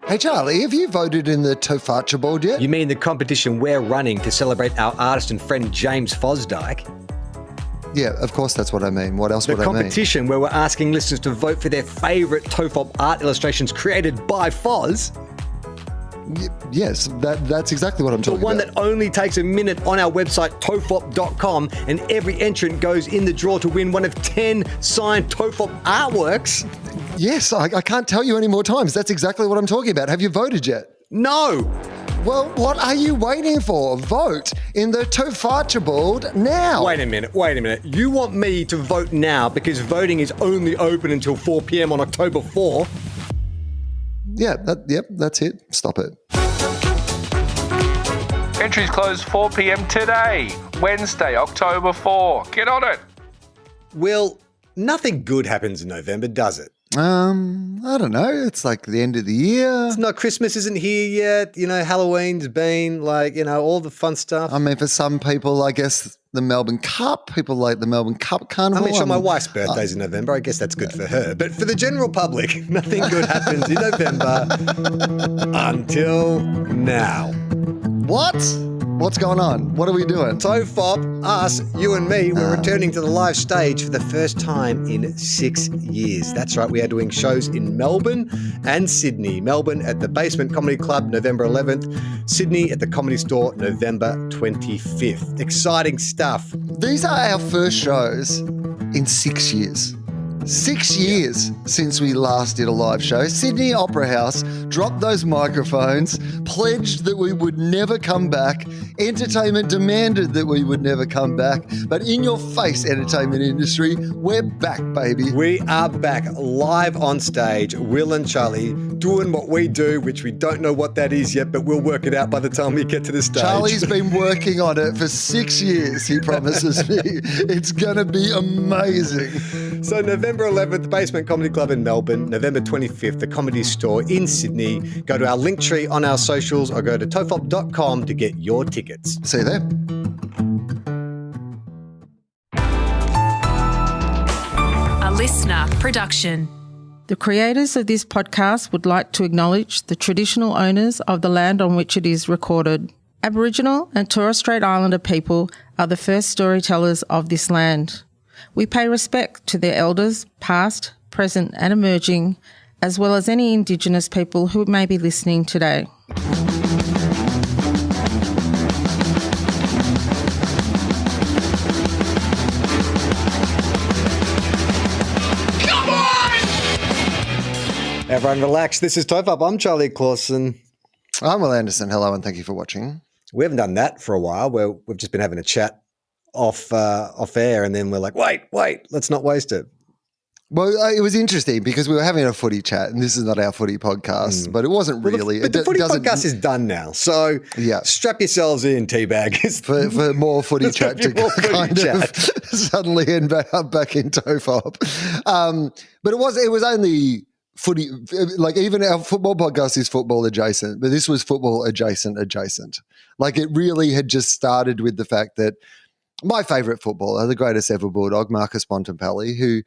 Hey, Charlie, have you voted in the TOFOP board yet? You mean the competition we're running to celebrate our artist and friend James Fosdyke? Yeah, of course that's what I mean. What else The would I mean? competition where we're asking listeners to vote for their favourite TOFOP art illustrations created by Foz. Yes, that's exactly what I'm The talking one about. that only takes a minute on our website, tofop.com, and every entrant goes in the draw to win one of 10 signed TOFOP artworks. Yes, I can't tell you any more times. That's exactly what I'm talking about. Have you voted yet? No! Well, what are you waiting for? Vote in the TOFOP board now. Wait a minute. You want me to vote now because voting is only open until 4 p.m. on October 4? Yeah, that's it. Stop it. Entries close 4 p.m. today, Wednesday, October 4. Get on it. Well, nothing good happens in November, does it? I don't know. It's like the end of the year. It's not, Christmas isn't here yet. Halloween's been, all the fun stuff. I mean, for some people, I guess the Melbourne Cup, people like the Melbourne Cup Carnival. I mean, sure, my wife's birthday's in November. I guess that's good for her. But for the general public, nothing good happens in November until now. What? What's going on? What are we doing? TOFOP, us, you and me, we're returning to the live stage for the first time in 6 years. That's right, we are doing shows in Melbourne and Sydney. Melbourne at the Basement Comedy Club, November 11th. Sydney at the Comedy Store, November 25th. Exciting stuff. These are our first shows in 6 years. 6 years since we last did a live show. Sydney Opera House dropped those microphones, pledged that we would never come back. Entertainment demanded that we would never come back. But in your face, entertainment industry, we're back, baby. We are back live on stage, Will and Charlie, doing what we do, which we don't know what that is yet, but we'll work it out by the time we get to the stage. Charlie's been working on it for 6 years, he promises me. It's going to be amazing. So November 11th, Basement Comedy Club in Melbourne. November 25th, the Comedy Store in Sydney. Go to our link tree on our socials or go to tofop.com to get your tickets. See you there. A listener production. The creators of this podcast would like to acknowledge the traditional owners of the land on which it is recorded. Aboriginal and Torres Strait Islander people are the first storytellers of this land. We pay respect to their elders, past, present and emerging, as well as any Indigenous people who may be listening today. Everyone relax. This is TOFOP. I'm Charlie Clausen. I'm Will Anderson. Hello and thank you for watching. We haven't done that for a while. We've just been having a chat off air, and then we're like, wait, let's not waste it. Well, it was interesting because we were having a footy chat, and this is not our footy podcast, but it wasn't really. But the footy podcast is done now, so strap yourselves in, teabaggers. For more footy chat to kind of suddenly end back in TOFOP. But it was only footy, like even our football podcast is football adjacent, but this was football adjacent. Like it really had just started with the fact that my favourite footballer, the greatest ever Bulldog, Marcus Bontempelli, who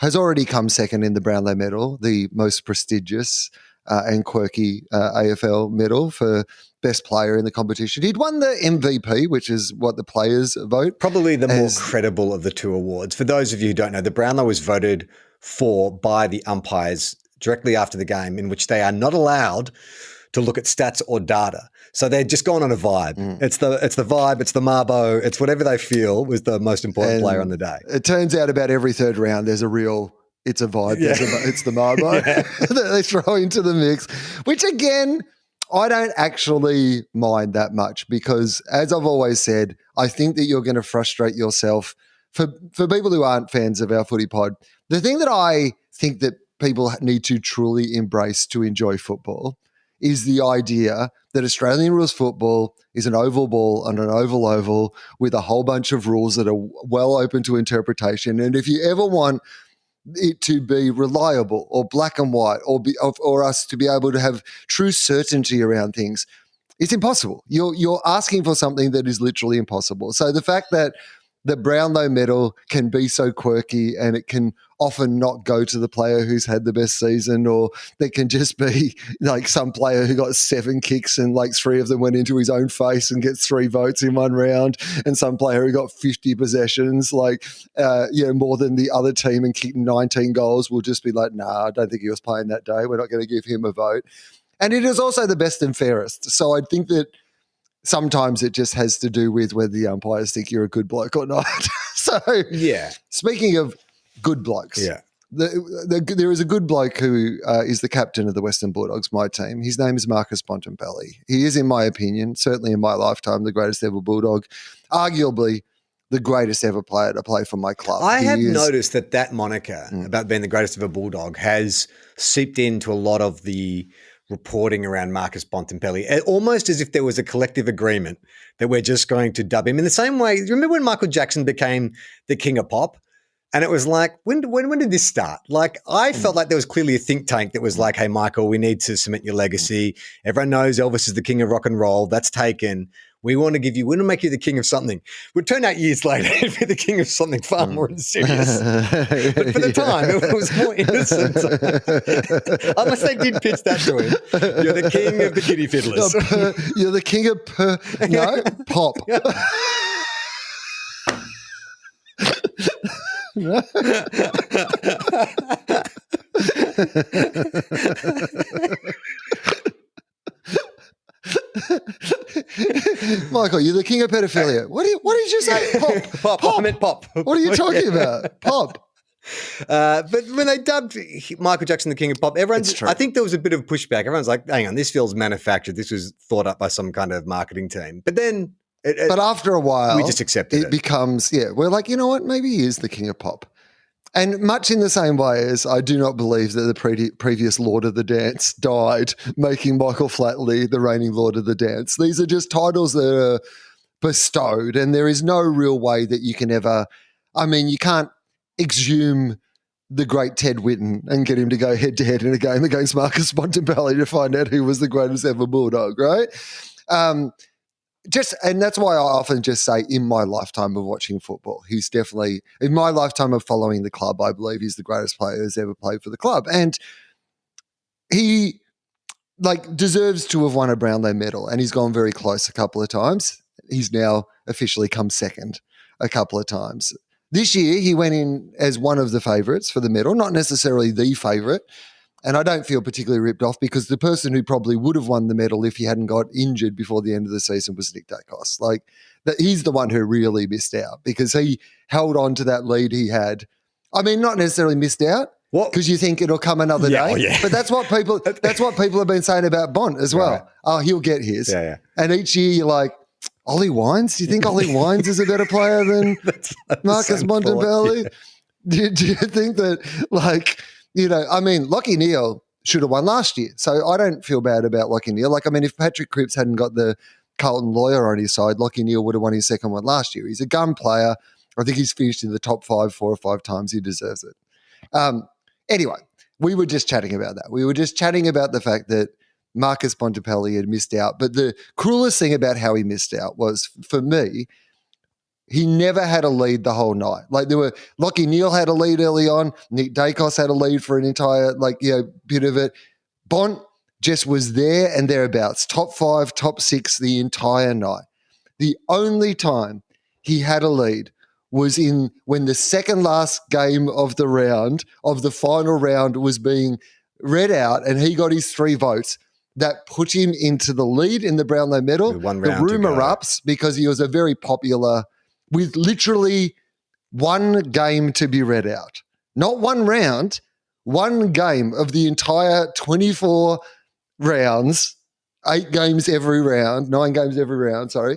has already come second in the Brownlow medal, the most prestigious and quirky AFL medal for best player in the competition. He'd won the MVP, which is what the players vote. Probably the more credible of the two awards. For those of you who don't know, the Brownlow was voted for by the umpires directly after the game, in which they are not allowed to look at stats or data. So they're just going on a vibe. It's the vibe, it's the Marbo, it's whatever they feel was the most important player on the day. It turns out about every third round there's a real, it's a vibe, it's the Marbo that they throw into the mix, which again, I don't actually mind that much because as I've always said, I think that you're going to frustrate yourself for people who aren't fans of our footy pod. The thing that I think that people need to truly embrace to enjoy football is the idea that Australian rules football is an oval ball on an oval with a whole bunch of rules that are well open to interpretation. And if you ever want it to be reliable or black and white or us to be able to have true certainty around things, it's impossible. You're asking for something that is literally impossible. So the fact that the Brownlow medal can be so quirky and it can often not go to the player who's had the best season, or there can just be like some player who got 7 kicks and like 3 of them went into his own face and gets 3 votes in one round, and some player who got 50 possessions, like, more than the other team and kicked 19 goals will just be like, nah, I don't think he was playing that day. We're not going to give him a vote. And it is also the best and fairest. So I think that sometimes it just has to do with whether the umpires think you're a good bloke or not. So, speaking of good blokes, there is a good bloke who is the captain of the Western Bulldogs, my team. His name is Marcus Bontempelli. He is, in my opinion, certainly in my lifetime, the greatest ever Bulldog, arguably the greatest ever player to play for my club. I have noticed that moniker about being the greatest ever Bulldog has seeped into a lot of the reporting around Marcus Bontempelli, almost as if there was a collective agreement that we're just going to dub him in the same way. Remember when Michael Jackson became the king of pop? And it was like, when did this start? Like, I felt like there was clearly a think tank that was like, hey, Michael, we need to cement your legacy. Everyone knows Elvis is the king of rock and roll. That's taken. We want to make you the king of something. Would turn out years later to be the king of something far more insidious. But for the time, it was more innocent. Unless they did pitch that to him. You're the king of the kitty fiddlers. You're the king of pop. Michael, you're the king of pedophilia. What did you say? Pop. I meant pop. What are you talking about? Pop. But when they dubbed Michael Jackson the king of pop, I think there was a bit of pushback. Everyone's like, hang on, this feels manufactured. This was thought up by some kind of marketing team. But then but after a while, we just accepted it. It becomes, we're like, you know what? Maybe he is the king of pop. And much in the same way as I do not believe that the previous Lord of the Dance died, making Michael Flatley the reigning Lord of the Dance. These are just titles that are bestowed, and there is no real way that you can ever – you can't exhume the great Ted Whitten and get him to go head-to-head in a game against Marcus Bontempelli to find out who was the greatest ever Bulldog, right? And that's why I often just say, in my lifetime of watching football, he's definitely, in my lifetime of following the club, I believe he's the greatest player who's ever played for the club. And he deserves to have won a Brownlow medal, and he's gone very close a couple of times. He's now officially come second a couple of times. This year, he went in as one of the favourites for the medal, not necessarily the favourite. And I don't feel particularly ripped off, because the person who probably would have won the medal if he hadn't got injured before the end of the season was Nick Dacos. He's the one who really missed out, because he held on to that lead he had. Not necessarily missed out, because you think it'll come another day. Oh, yeah. But that's what people have been saying about Bont as well. Right. Oh, he'll get his. Yeah. And each year you're like, Ollie Wines? Do you think Ollie Wines is a better player than Marcus Bontempelli? Yeah. Do you think that Lachie Neale should have won last year. So I don't feel bad about Lachie Neale. If Patrick Cripps hadn't got the Carlton lawyer on his side, Lachie Neale would have won his second one last year. He's a gun player. I think he's finished in the top 5 4 or 5 times. He deserves it. Anyway, we were just chatting about that. We were just chatting about the fact that Marcus Bontempelli had missed out. But the cruelest thing about how he missed out was, for me, he never had a lead the whole night. Lachie Neale had a lead early on. Nick Dacos had a lead for an entire, bit of it. Bont just was there and thereabouts, top 5, top 6 the entire night. The only time he had a lead was when the second last game of the round, of the final round, was being read out, and he got his 3 votes. That put him into the lead in the Brownlow medal. The room erupts because he was a very popular, with literally one game to be read out. Not one round, one game of the entire 24 rounds, 9 games every round, sorry.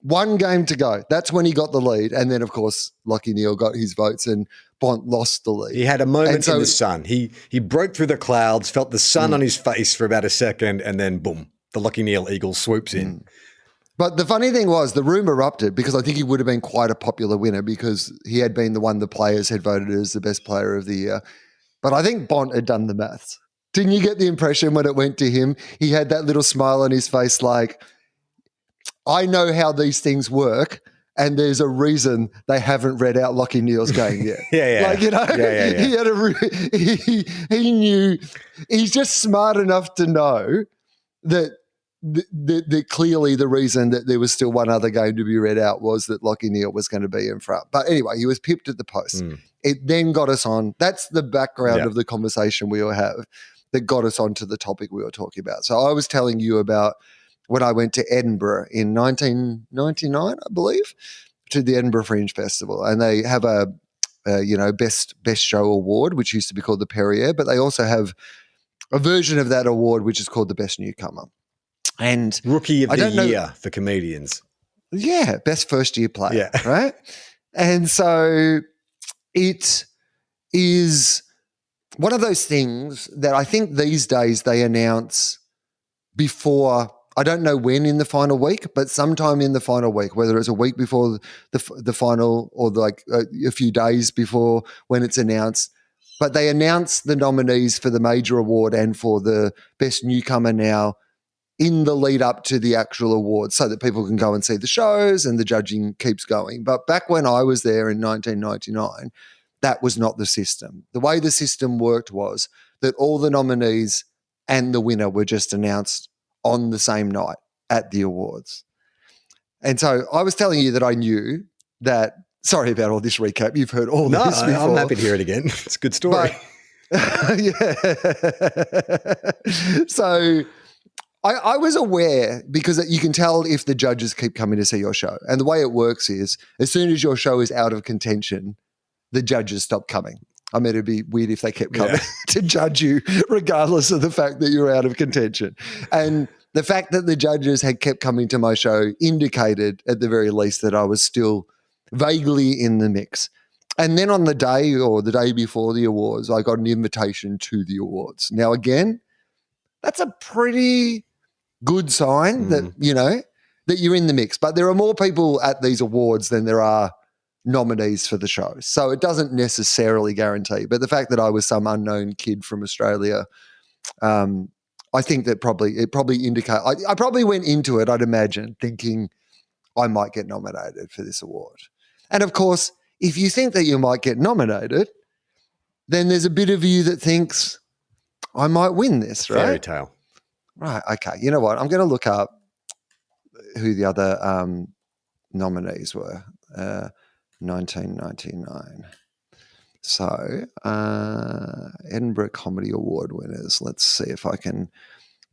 One game to go. That's when he got the lead. And then, of course, Lachie Neale got his votes and Bont lost the lead. He had a moment in the sun. He broke through the clouds, felt the sun on his face for about a second, and then boom, the Lachie Neale Eagle swoops in. But the funny thing was, the room erupted because I think he would have been quite a popular winner, because he had been the one the players had voted as the best player of the year. But I think Bont had done the maths. Didn't you get the impression when it went to him, he had that little smile on his face like, I know how these things work, And there's a reason they haven't read out Lachie Neale's game yet. Yeah. Like, you know, he had he knew, he's just smart enough to know that clearly the reason that there was still one other game to be read out was that Lachie Neale was going to be in front. But anyway, he was pipped at the post. It then got us on. That's the background of the conversation we all have that got us onto the topic we were talking about. So I was telling you about when I went to Edinburgh in 1999, I believe, to the Edinburgh Fringe Festival. And they have a best show award, which used to be called the Perrier, but they also have a version of that award which is called the Best Newcomer. And Rookie of the Year for comedians. Yeah, best first year player, right? And so it is one of those things that I think these days they announce before, I don't know when in the final week, but sometime in the final week, whether it's a week before the final or like a few days before when it's announced. But they announce the nominees for the major award and for the best newcomer now in the lead up to the actual award so that people can go and see the shows and the judging keeps going. But back when I was there in 1999, that was not the system. The way the system worked was that all the nominees and the winner were just announced on the same night at the awards. And so I was telling you that I knew that, sorry about all this recap, you've heard all this before. I'm happy to hear it again. It's a good story. So I was aware because you can tell if the judges keep coming to see your show. And the way it works is as soon as your show is out of contention, the judges stop coming. I mean, it'd be weird if they kept coming to judge you regardless of the fact that you're out of contention. And the fact that the judges had kept coming to my show indicated at the very least that I was still vaguely in the mix. And then on the day or the day before the awards, I got an invitation to the awards. Now, again, that's a pretty good sign that, that you're in the mix. But there are more people at these awards than there are nominees for the show. So it doesn't necessarily guarantee. But the fact that I was some unknown kid from Australia, I think that it probably indicates, I probably went into it, I'd imagine, thinking I might get nominated for this award. And of course, if you think that you might get nominated, then there's a bit of you that thinks I might win this, right? Fairy tale. Right, okay. You know what? I'm going to look up who the other nominees were. 1999. So, Edinburgh Comedy Award winners. Let's see if I can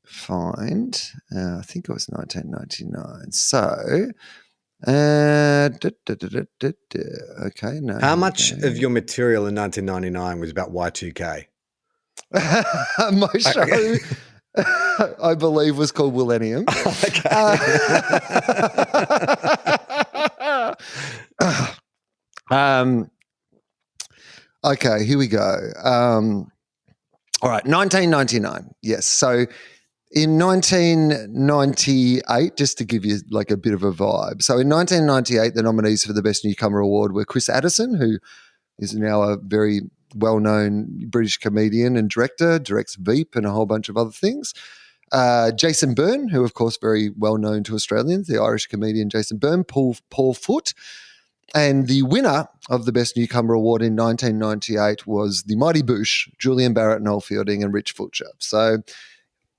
find. I think it was 1999. So, okay. No. How much of your material in 1999 was about Y2K? My show, I believe, was called Millennium. Okay, here we go. All right, 1999. Yes. So in 1998, just to give you like a bit of a vibe. So in 1998, the nominees for the Best Newcomer Award were Chris Addison, who is now a very well-known British comedian and director, directs Veep and a whole bunch of other things. Jason Byrne, who of course very well-known to Australians, the Irish comedian Jason Byrne, Paul Foote. And the winner of the Best Newcomer Award in 1998 was the Mighty Boosh, Julian Barrett, Noel Fielding and Rich Fulcher. So,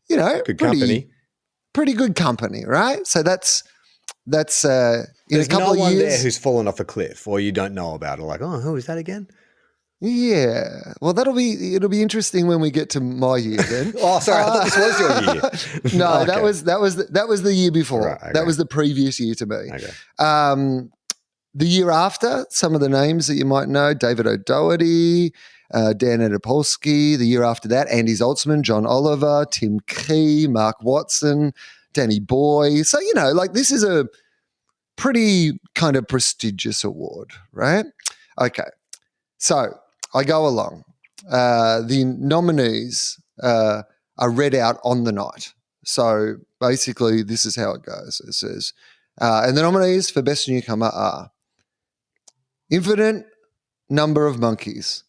good company. Pretty good company, right? So that's in There's a couple no of one years. there who's fallen off a cliff or you don't know about it. Like, oh, who is that again? Yeah. Well, it'll be interesting when we get to my year then. Oh, sorry, I thought this was your year. No, Okay. that was the year before. Right, okay. That was the previous year to me. Okay. The year after, some of the names that you might know: David O'Doherty, Dan Adapolsky. The year after that, Andy Zoltzman, John Oliver, Tim Key, Mark Watson, Danny Boy. So this is a pretty kind of prestigious award, right? Okay, so I go along. The nominees are read out on the night. So basically, this is how it goes. It says, and the nominees for Best Newcomer are Infinite Number of Monkeys,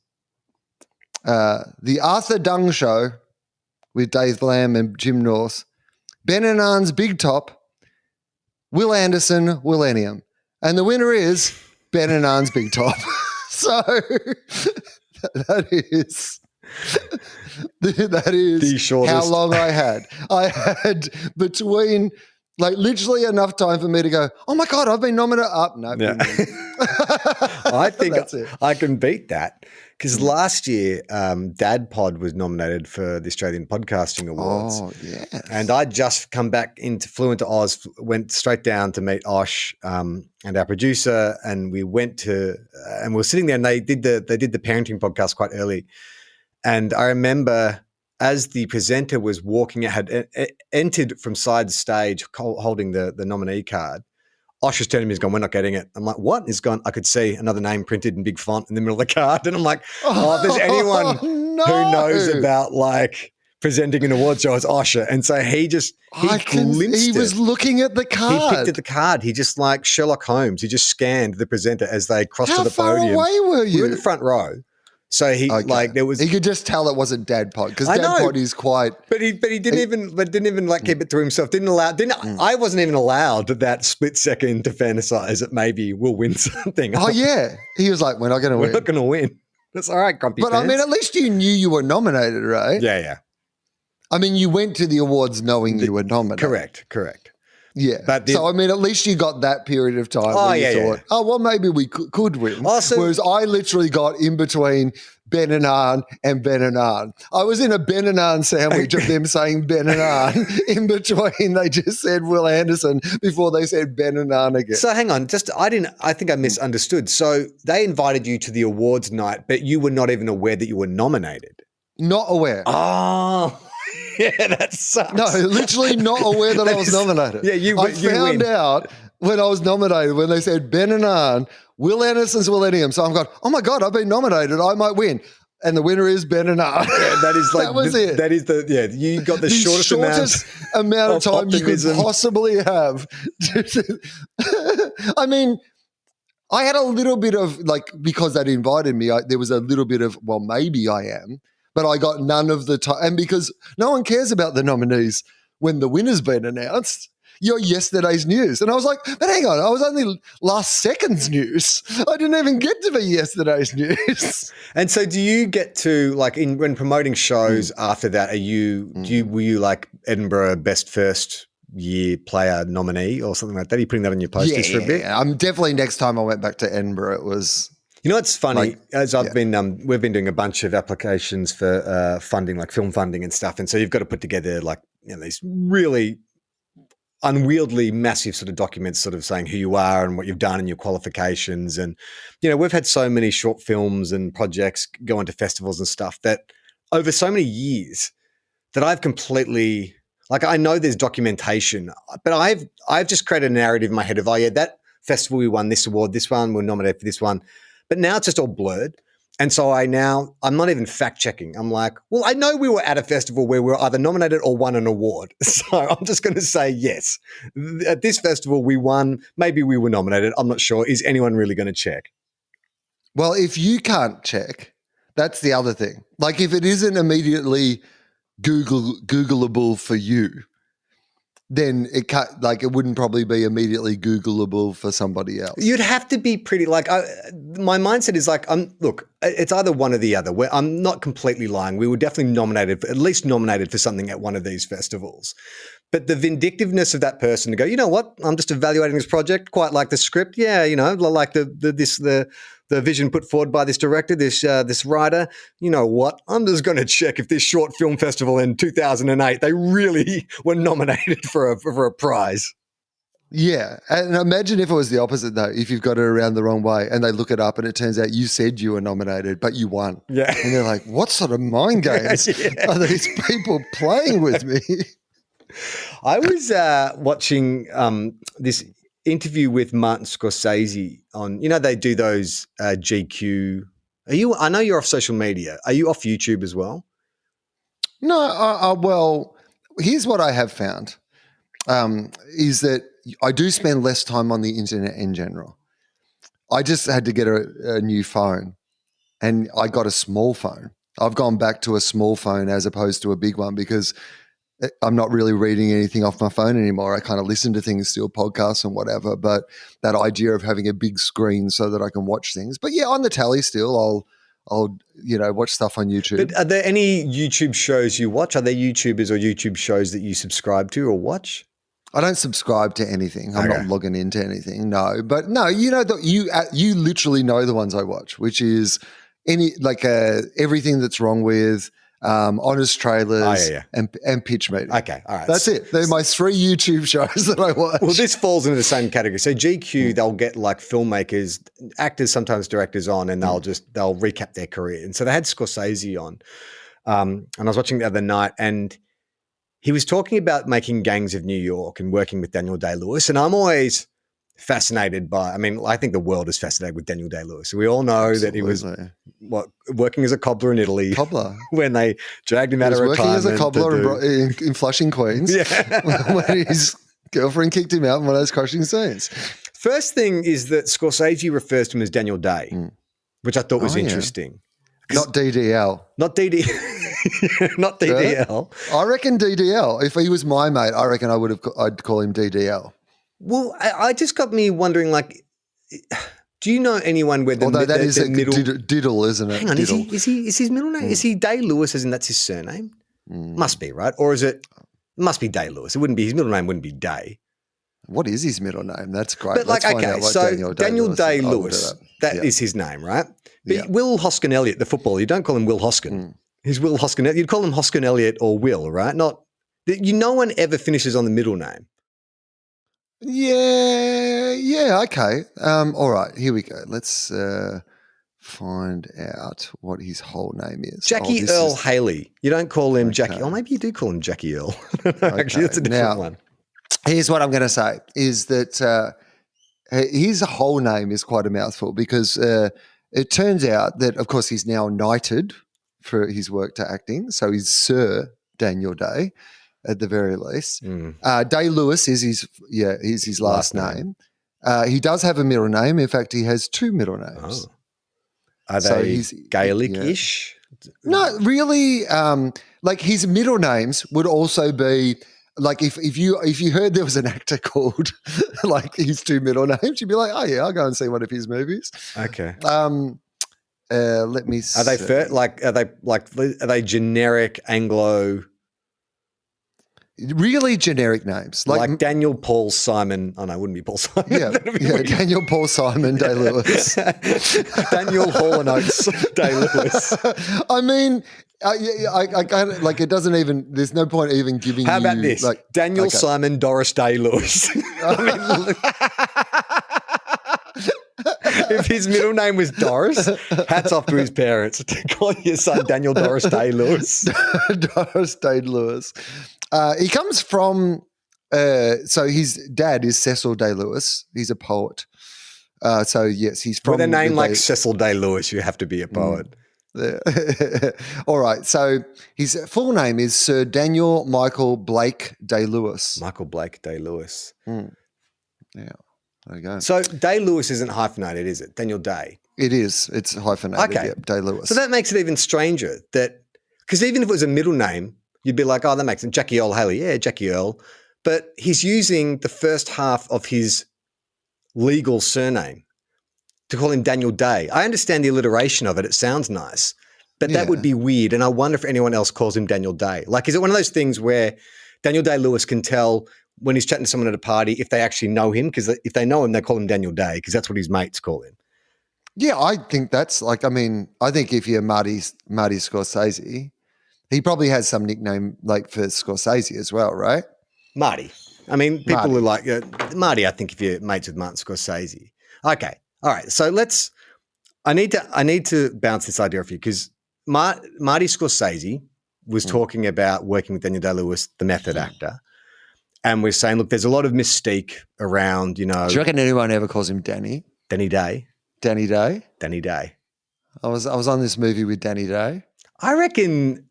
The Arthur Dung Show with Dave Lamb and Jim North, Ben and Ann's Big Top, Will Anderson, Millennium. And the winner is Ben and Arn's Big Top. So that is The shortest. how long I had. I had between literally enough time for me to go, oh my God, I've been nominated. No, Yeah. I think That's it. I can beat that because last year Dad Pod was nominated for the Australian Podcasting Awards. Oh, yes. And I'd just flew into Oz, went straight down to meet Osh and our producer, and we went to and we were sitting there, and they did the parenting podcast quite early. And I remember as the presenter was walking out, had entered from side stage holding the nominee card, Osh was telling me, he's gone, we're not getting it. I'm like, what? He's gone, I could see another name printed in big font in the middle of the card. And I'm like, if there's anyone who knows about presenting an award show, it's Osher. And so he glimpsed he was looking at the card. He picked at the card. He just like Sherlock Holmes. He just scanned the presenter as they crossed to the podium. How far away were you? We were in the front row. So he there was. He could just tell it wasn't Dad Pod because Dad Pod is quite. But he didn't even keep it to himself. I wasn't even allowed that split second to fantasize that maybe we'll win something. Oh yeah, he was like, we're not going to win. We're not going to win. That's all right, grumpy. But pants. I mean, at least you knew you were nominated, right? Yeah. I mean, you went to the awards knowing you were nominated. Correct. Yeah. So, I mean, at least you got that period of time where you thought, oh, well, maybe we could win. Also, whereas I literally got in between Ben and Arn and Ben and Arn. I was in a Ben and Arn sandwich of them saying Ben and Arn. In between, they just said Will Anderson before they said Ben and Arn again. So hang on, I think I misunderstood. So they invited you to the awards night, but you were not even aware that you were nominated. Not aware. Oh. Yeah, that sucks. No, literally not aware that I was nominated. Yeah, I found out when I was nominated, when they said Ben and Arn, Will Anderson's Millennium. So I'm going, oh my God, I've been nominated. I might win. And the winner is Ben and Arn. Yeah, that is like that was it. That is you got the shortest amount of time optimism you could possibly have. I mean, I had a little bit of because they'd invited me, there was a little bit of, well, maybe I am. But I got none of the time. And because no one cares about the nominees when the winner's been announced, you're yesterday's news. And I was like, but hang on, I was only last second's news. I didn't even get to be yesterday's news. And so do you get to, when promoting shows after that, were you like Edinburgh Best First Year Player nominee or something like that? Are you putting that on your posters for a bit? Yeah, I'm definitely, next time I went back to Edinburgh, it was... You know, it's funny, we've been doing a bunch of applications for funding, like film funding and stuff. And so you've got to put together these really unwieldy, massive sort of documents sort of saying who you are and what you've done and your qualifications. And, we've had so many short films and projects go into festivals and stuff that over so many years that I've completely, I know there's documentation, but I've just created a narrative in my head of, that festival we won this award, this one, we're nominated for this one. But now it's just all blurred. And so I'm not even fact checking. I'm like, well, I know we were at a festival where we were either nominated or won an award. So I'm just going to say yes. At this festival we won, maybe we were nominated. I'm not sure. Is anyone really going to check? Well, if you can't check, that's the other thing. If it isn't immediately Googleable for you, then it can't, it wouldn't probably be immediately Googleable for somebody else. You'd have to be pretty my mindset is look, it's either one or the other. I'm not completely lying. We were definitely at least nominated for something at one of these festivals. But the vindictiveness of that person to go, you know what? I'm just evaluating this project, quite like the script. Yeah, like the vision put forward by this director, this writer. You know what? I'm just going to check if this short film festival in 2008 they really were nominated for a prize. Yeah, and imagine if it was the opposite though. If you've got it around the wrong way and they look it up and it turns out you said you were nominated but you won. Yeah, and they're like, "What sort of mind games are these people playing with me?" I was watching this interview with Martin Scorsese on, they do those GQ. I know you're off social media. Are you off YouTube as well? No, well, here's what I have found is that I do spend less time on the internet in general. I just had to get a new phone and I got a small phone. I've gone back to a small phone as opposed to a big one because I'm not really reading anything off my phone anymore. I kind of listen to things still, podcasts and whatever, but that idea of having a big screen so that I can watch things. But yeah, on the tally still, I'll watch stuff on YouTube. But are there any YouTube shows you watch? Are there YouTubers or YouTube shows that you subscribe to or watch? I don't subscribe to anything. I'm not logging into anything. No, but no, you literally know the ones I watch, which is everything that's wrong with honest trailers and pitch meeting. Okay, all right. That's it. They're my 3 YouTube shows that I watch. Well, this falls into the same category. So GQ, they'll get like filmmakers, actors, sometimes directors on, and they'll recap their career. And so they had Scorsese on, and I was watching the other night, and he was talking about making Gangs of New York and working with Daniel Day-Lewis. And I'm always fascinated I think the world is fascinated with Daniel Day-Lewis. We all know that he was working as a cobbler in Italy. Cobbler. When they dragged him out of retirement. Working as a cobbler in Flushing, Queens. Yeah. When his girlfriend kicked him out in one of those crushing scenes. First thing is that Scorsese refers to him as Daniel Day, which I thought was interesting. Not DDL. Not DD. Not DDL. I reckon DDL. If he was my mate, I reckon I'd call him DDL. Well, I just got me wondering, like, do you know anyone where that is a middle diddle, isn't it? Hang on, diddle. is his middle name? Is he Day-Lewis, as in that's his surname? Must be, right? Or is it must be Day-Lewis? It wouldn't be, his middle name wouldn't be Day. What is his middle name? That's great. But like, okay, so Daniel Day-Lewis, that is his name, right? But Will Hoskin-Elliott, the footballer, you don't call him Will Hoskin. He's Will Hoskin. You'd call him Hoskin-Elliott or Will, right? No one ever finishes on the middle name. Yeah, okay. All right, here we go. Let's find out what his whole name is. Jackie Earl Haley. You don't call him Jackie. Or maybe you do call him Jackie Earl. Actually, that's a different one. Here's what I'm going to say, is that his whole name is quite a mouthful, because it turns out that, of course, he's now knighted for his work to acting. So he's Sir Daniel Day, at the very least. Day-Lewis is his last name. He does have a middle name. In fact, he has 2 middle names. Are they Gaelic-ish? No, really. Like his middle names would also be like if you heard there was an actor called like his 2 middle names, you'd be like, oh yeah, I'll go and see one of his movies. Okay. Let me. Are they generic Anglo? Really generic names like Daniel Paul Simon. Oh no, it wouldn't be Paul Simon. Yeah, Daniel Paul Simon Day-Lewis. Daniel Hall & Oates Day-Lewis. I mean, I kind of like it doesn't even. There's no point even giving. How about this? Like Daniel Simon Doris Day-Lewis. If his middle name was Doris, hats off to his parents to call your son Daniel Doris Day-Lewis. Doris Day-Lewis. He comes from, so his dad is Cecil Day-Lewis. He's a poet. So yes, he's from. With a name like Cecil Day-Lewis, you have to be a poet. All right. So his full name is Sir Daniel Michael Blake Day-Lewis. Michael Blake Day-Lewis. Yeah. There you go. So Day-Lewis isn't hyphenated, is it? Daniel Day. It is. It's hyphenated. Okay. Yeah, Day-Lewis. So that makes it even stranger because even if it was a middle name, you'd be like, oh, that makes sense. Jackie Earl Haley. Yeah, Jackie Earl. But he's using the first half of his legal surname to call him Daniel Day. I understand the alliteration of it. It sounds nice. But that would be weird. And I wonder if anyone else calls him Daniel Day. Like, is it one of those things where Daniel Day-Lewis can tell when he's chatting to someone at a party if they actually know him? Because if they know him, they call him Daniel Day because that's what his mates call him. Yeah, I think that's like, I mean, I think if you're Marty Scorsese, he probably has some nickname like for Scorsese as well, right? Marty. I mean, people are like, Marty, I think if you're mates with Martin Scorsese. Okay. All right. So I need to bounce this idea off you because Marty Scorsese was talking about working with Daniel Day-Lewis, the method actor. And we're saying, look, there's a lot of mystique around, you know. Do you reckon anyone ever calls him Danny? Danny Day. Danny Day? Danny Day. I was on this movie with Danny Day. I reckon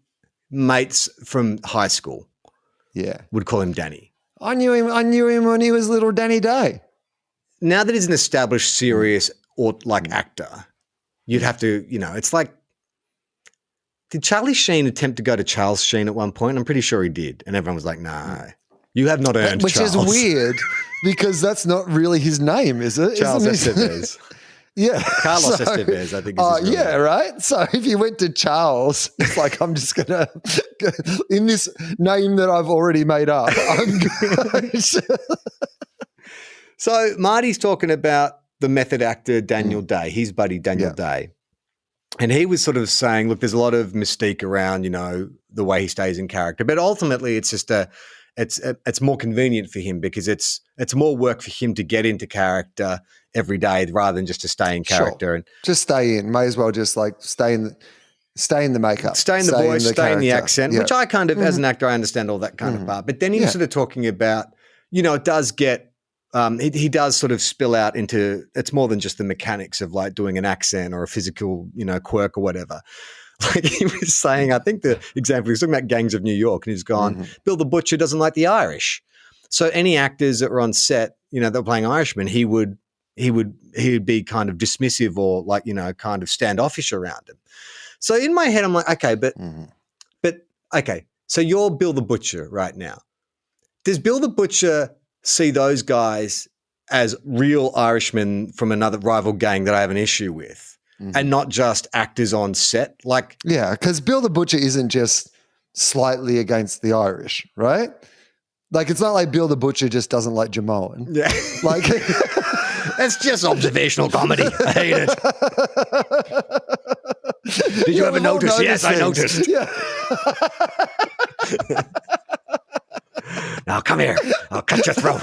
mates from high school would call him Danny. I knew him when he was little Danny Day. Now that he's an established serious or like actor, you'd have to, you know, it's like did Charlie Sheen attempt to go to Charles Sheen at one point? I'm pretty sure he did. And everyone was like, no, you have not earned Which Charles. is weird because that's not really his name, is it? Charles Isn't it? Estevez. Yeah. Carlos Estevez, I think is his real yeah, name. right? So if you went to Charles, it's like, I'm just going to, in this name that I've already made up, I'm going to. So Marty's talking about the method actor Daniel Day, his buddy Daniel Day. And he was sort of saying, look, there's a lot of mystique around, the way he stays in character. But ultimately it's just it's more convenient for him because it's more work for him to get into character every day rather than just to stay in character. Sure. And just stay in. May as well just like stay in the makeup. Stay in the voice, stay in the accent, which I kind of, as an actor, I understand all that kind of part. But then he was sort of talking about, it does get, he does sort of spill out into, it's more than just the mechanics of like doing an accent or a physical, quirk or whatever. Like he was saying, I think the example, he was talking about Gangs of New York and he's gone, Bill the Butcher doesn't like the Irish. So any actors that were on set, that were playing Irishmen, he would be kind of dismissive or like, kind of standoffish around him. So in my head, I'm like, okay, but okay. So you're Bill the Butcher right now. Does Bill the Butcher see those guys as real Irishmen from another rival gang that I have an issue with and not just actors on set? Like, yeah, because Bill the Butcher isn't just slightly against the Irish, right? Like, it's not like Bill the Butcher just doesn't like Jamoan. Yeah. Like, that's just observational comedy. I hate it. Did you ever notice? Yes, I noticed. Yeah. Now come here. I'll cut your throat.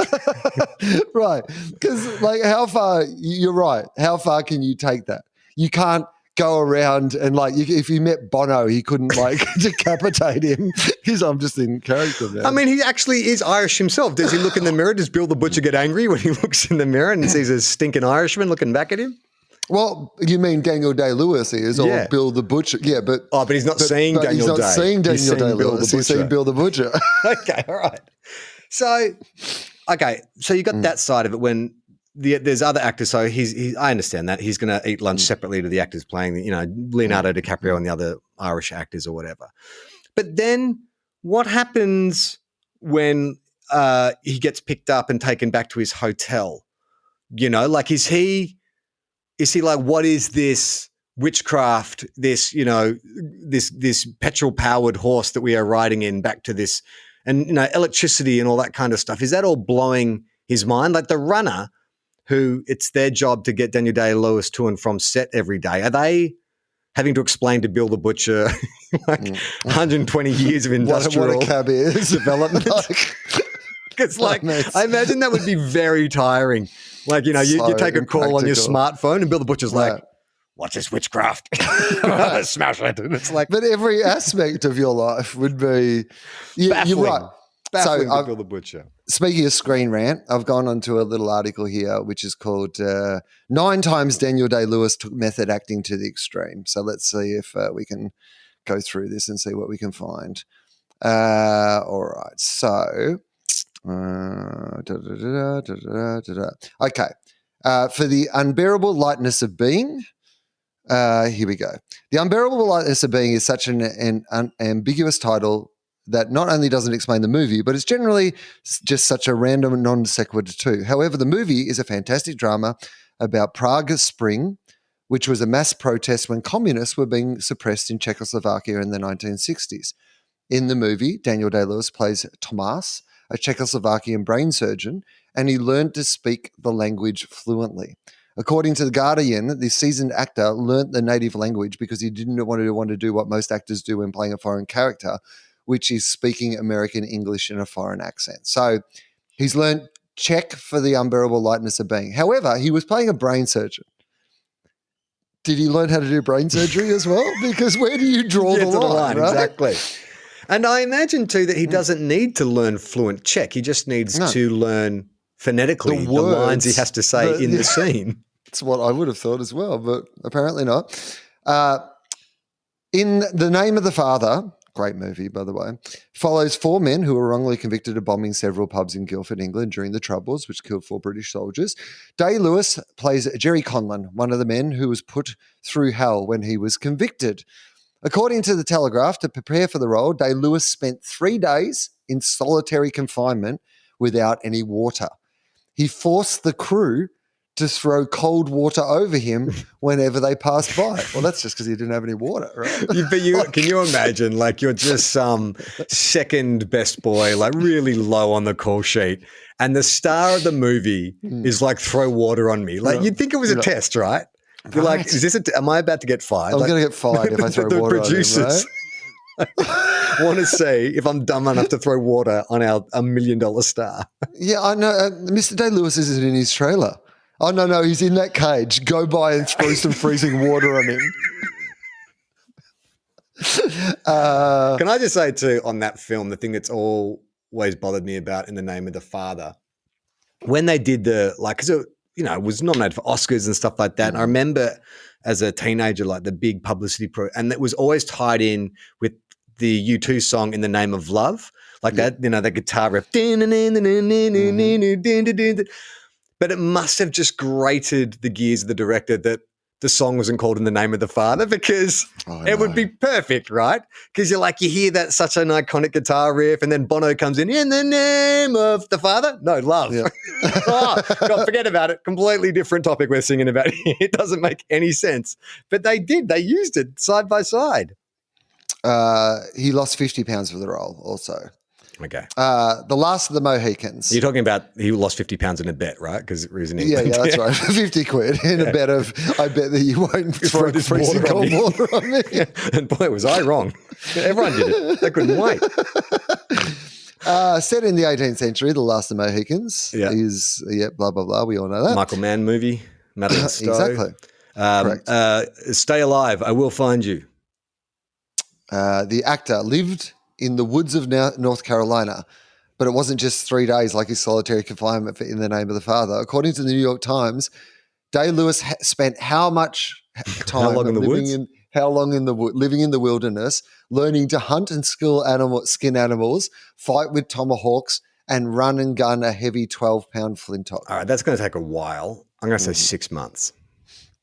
Right. Because, like, you're right. How far can you take that? You can't go around and, like, if you met Bono, he couldn't, like, decapitate him because I'm just in character now. I mean, he actually is Irish himself. Does he look in the mirror? Does Bill the Butcher get angry when he looks in the mirror and sees a stinking Irishman looking back at him? Well, you mean Daniel Day-Lewis is, or Bill the Butcher? Yeah, but he's not seeing Daniel Day. He's not seeing Daniel Day-Lewis. He's seeing Bill the Butcher. Okay, all right. So you got that side of it when there's other actors. So I understand that he's going to eat lunch separately to the actors playing, Leonardo DiCaprio and the other Irish actors or whatever. But then what happens when he gets picked up and taken back to his hotel? Like is he like, what is this witchcraft, this, this petrol-powered horse that we are riding in back to this, and, electricity and all that kind of stuff? Is that all blowing his mind? Like the runner, who it's their job to get Daniel Day-Lewis to and from set every day, are they having to explain to Bill the Butcher 120 years of industrial what a cab is. development? It's like, I imagine that would be very tiring. Like, you take a call on your smartphone and Bill the Butcher's like, what's this witchcraft? Smash it. And it's like, but every aspect of your life would be, you're right. Baffling to Bill the Butcher. Speaking of Screen Rant, I've gone onto a little article here, which is called 9 Times Daniel Day-Lewis Took Method Acting to the Extreme. So let's see if we can go through this and see what we can find. All right. So, okay. For the unbearable lightness of being, here we go. The unbearable lightness of being is such an ambiguous title that not only doesn't explain the movie, but it's generally just such a random non sequitur too. However, the movie is a fantastic drama about Prague Spring, which was a mass protest when communists were being suppressed in Czechoslovakia in the 1960s. In the movie, Daniel Day-Lewis plays Tomas, a Czechoslovakian brain surgeon, and he learned to speak the language fluently. According to The Guardian, the seasoned actor learnt the native language because he didn't want to do what most actors do when playing a foreign character, which is speaking American English in a foreign accent. So he's learned Czech for the unbearable lightness of being. However, he was playing a brain surgeon. Did he learn how to do brain surgery as well? Because where do you draw the line, right? Exactly. And I imagine too that he doesn't need to learn fluent Czech. He just needs to learn phonetically the lines he has to say in the scene. That's what I would have thought as well, but apparently not. In The Name of the Father, great movie, by the way, follows 4 men who were wrongly convicted of bombing several pubs in Guildford, England during the Troubles, which killed 4 British soldiers. Day-Lewis plays Jerry Conlon, one of the men who was put through hell when he was convicted. According to the Telegraph, to prepare for the role, Day-Lewis spent 3 days in solitary confinement without any water. He forced the crew to throw cold water over him whenever they passed by. Well, that's just because he didn't have any water, right? Can you imagine, like, you're just some second best boy, like really low on the call sheet, and the star of the movie is like, throw water on me. Like, you'd think it was a test, right? You're like, is this am I about to get fired? I'm going to get fired if I throw water on him, right? Want to see if I'm dumb enough to throw water on our $1 million star. Yeah, I know. Mr. Day-Lewis isn't in his trailer. Oh, no, he's in that cage. Go by and throw some freezing water on him. Can I just say, too, on that film, the thing that's always bothered me about In the Name of the Father, when they did because it, it was nominated for Oscars and stuff like that. And I remember as a teenager, like the big publicity and it was always tied in with the U2 song In the Name of Love, like that, that guitar riff. But it must have just grated the gears of the director that the song wasn't called In the Name of the Father, because it would be perfect, right? Because you hear that such an iconic guitar riff, and then Bono comes in the name of the Father. No, love. Yeah. God, forget about it. Completely different topic we're singing about. It doesn't make any sense. But they did. They used it side by side. He lost 50 pounds for the role also. Okay. The Last of the Mohicans. You're talking about he lost 50 pounds in a bet, right? Because it was in England. Yeah, that's right. 50 quid in a bet of, I bet that you won't throw this freezing cold water on me. Yeah. And boy, was I wrong. Everyone did it. They couldn't wait. Set in the 18th century, The Last of the Mohicans is, blah, blah, blah. We all know that. Michael Mann movie. Madeline Stowe. Exactly. Stay Alive, I Will Find You. The actor lived in the woods of North Carolina, but it wasn't just 3 days like his solitary confinement for In the Name of the Father. According to the New York Times, Day-Lewis spent how much time living in the wilderness, learning to hunt and skin animals, fight with tomahawks, and run and gun a heavy 12-pound flintock. All right, that's going to take a while. I'm going to say 6 months.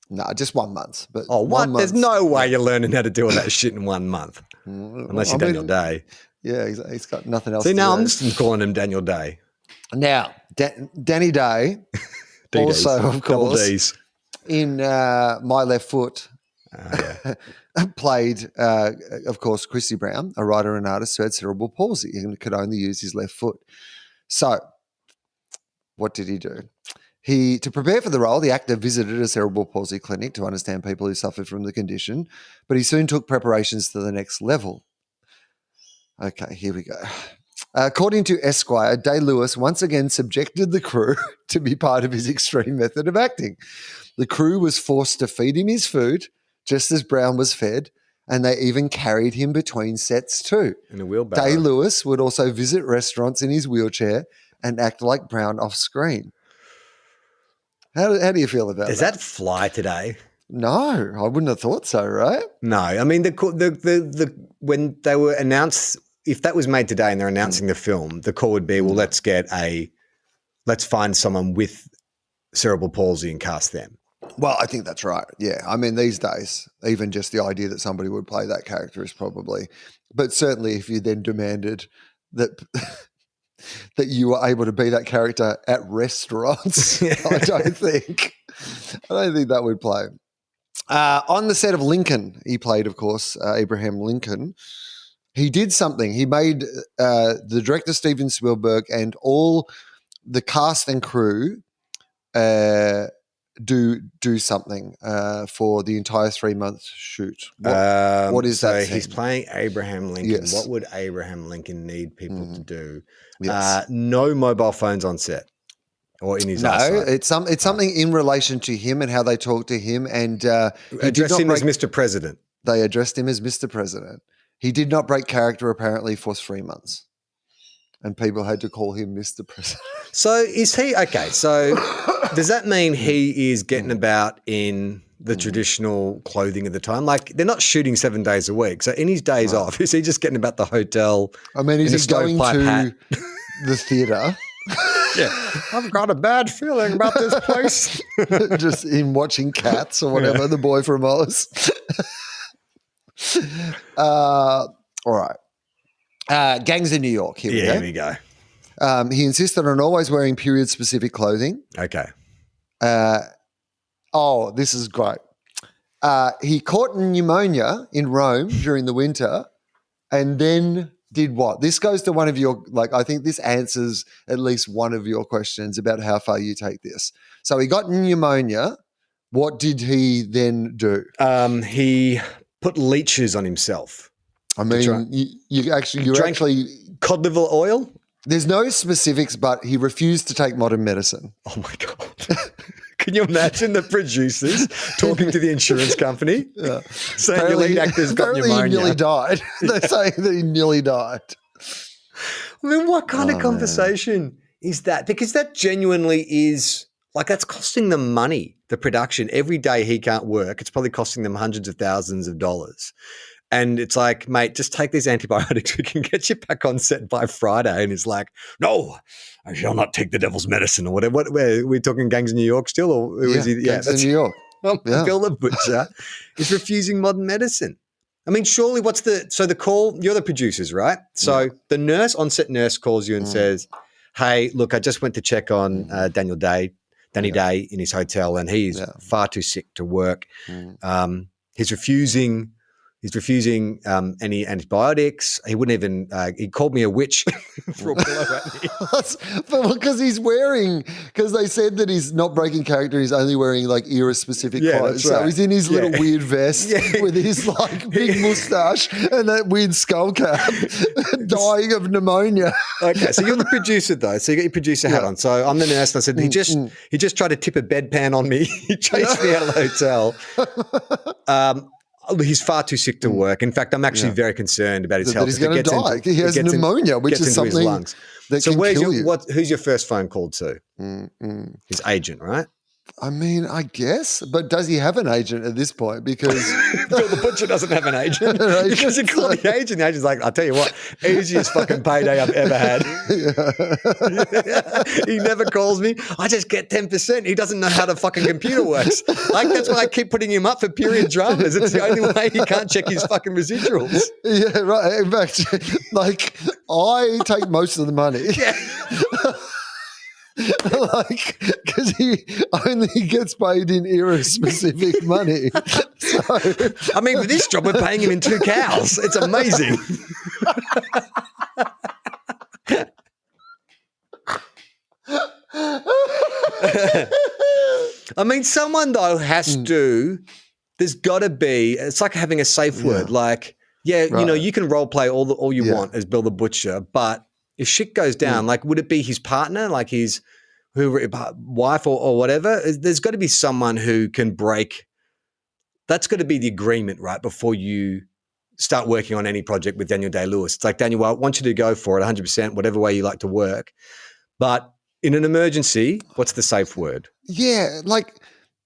No, just 1 month. But what? There's no way you're learning how to do all that shit in 1 month. Unless you're Daniel Day. Yeah, he's got nothing else to do. See, now I'm just calling him Daniel Day. Now, Danny Day, also, of course, in My Left Foot, played, of course, Chrissy Brown, a writer and artist who had cerebral palsy and could only use his left foot. So, what did he do? To prepare for the role, the actor visited a cerebral palsy clinic to understand people who suffered from the condition, but he soon took preparations to the next level. Okay, here we go. According to Esquire, Day-Lewis once again subjected the crew to be part of his extreme method of acting. The crew was forced to feed him his food, just as Brown was fed, and they even carried him between sets too. In a wheelbarrow. Day-Lewis would also visit restaurants in his wheelchair and act like Brown off screen. How do you feel about that? Does that fly today? No, I wouldn't have thought so, right? No, I mean the when they were announced, if that was made today and they're announcing the film, the call would be, well, let's find someone with cerebral palsy and cast them. Well, I think that's right. Yeah, I mean these days, even just the idea that somebody would play that character is probably, but certainly if you then demanded that. That you were able to be that character at restaurants, I don't think that would play. On the set of Lincoln, he played, of course, Abraham Lincoln. He did something. He made the director Steven Spielberg and all the cast and crew do something for the entire 3-month shoot. What is that? So he's playing Abraham Lincoln. Yes. What would Abraham Lincoln need people to do? Yes. No mobile phones on set or in his eyesight. It's something in relation to him and how they talk to him. And address him as Mr. President. They addressed him as Mr. President. He did not break character apparently for 3 months. And people had to call him Mr. President. So is he okay? So does that mean he is getting about in the traditional clothing of the time? Like they're not shooting 7 days a week. So in his days off, is he just getting about the hotel? I mean, is he going to the theatre? Yeah. I've got a bad feeling about this place. Just in watching Cats or whatever, the boy from Oz. All right. Gangs in New York. Here we go. He insisted on always wearing period-specific clothing. Okay. This is great. He caught pneumonia in Rome during the winter and then did what? This goes to one of your, I think this answers at least one of your questions about how far you take this. So he got pneumonia. What did he then do? He put leeches on himself. I mean, you're actually cod liver oil. There's no specifics, but he refused to take modern medicine. Oh my God. Can you imagine the producers talking to the insurance company saying your lead actor's got pneumonia? He nearly died. They're saying that he nearly died. I mean, what kind of conversation is that? Because that genuinely is that's costing them money, the production. Every day he can't work, it's probably costing them hundreds of thousands of dollars. And it's like, mate, just take these antibiotics. We can get you back on set by Friday. And he's like, no, I shall not take the devil's medicine or whatever. We're talking Gangs in New York still? Or is he? Gangs in New York. Bill the Butcher is refusing modern medicine. I mean, surely the call, you're the producers, right? So the on-set nurse calls you and says, hey, look, I just went to check on Danny Day in his hotel and he's far too sick to work. He's refusing any antibiotics. He wouldn't even. He called me a witch for a pillow at me. Because because they said that he's not breaking character. He's only wearing era-specific clothes. That's right. So he's in his little weird vest with his big mustache and that weird skull cap, dying of pneumonia. Okay, so you're the producer though. So you got your producer hat on. So I'm the nurse, and I said he just tried to tip a bedpan on me. He chased me out of the hotel. He's far too sick to work. In fact, I'm actually very concerned about his health. He's going to die. He has pneumonia, which is something that can kill you. Who's your first phone call to? His agent, right? I mean, I guess. But does he have an agent at this point? Because Bill the Butcher doesn't have an agent. Because he called the agent. The agent's like, I'll tell you what, easiest fucking payday I've ever had. He never calls me. I just get 10%. He doesn't know how the fucking computer works. That's why I keep putting him up for period dramas. It's the only way he can't check his fucking residuals. Yeah, right. In fact, I take most of the money. Yeah. Because he only gets paid in era-specific money. So, I mean, with this job, we're paying him in 2 cows. It's amazing. I mean, someone, though, has to – there's got to be – it's like having a safe word. You can role play all you want as Bill the Butcher, but if shit goes down, would it be his partner, his wife or whatever? There's got to be someone who can break. That's got to be the agreement, right, before you start working on any project with Daniel Day-Lewis. It's like, Daniel, I want you to go for it 100%, whatever way you like to work. But in an emergency, what's the safe word? Yeah,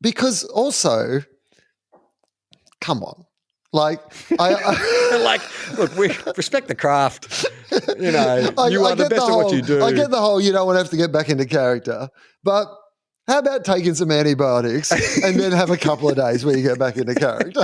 because also, come on. Look, we respect the craft. You are the best at what you do. I get the whole you don't want to have to get back into character, but how about taking some antibiotics and then have a couple of days where you get back into character?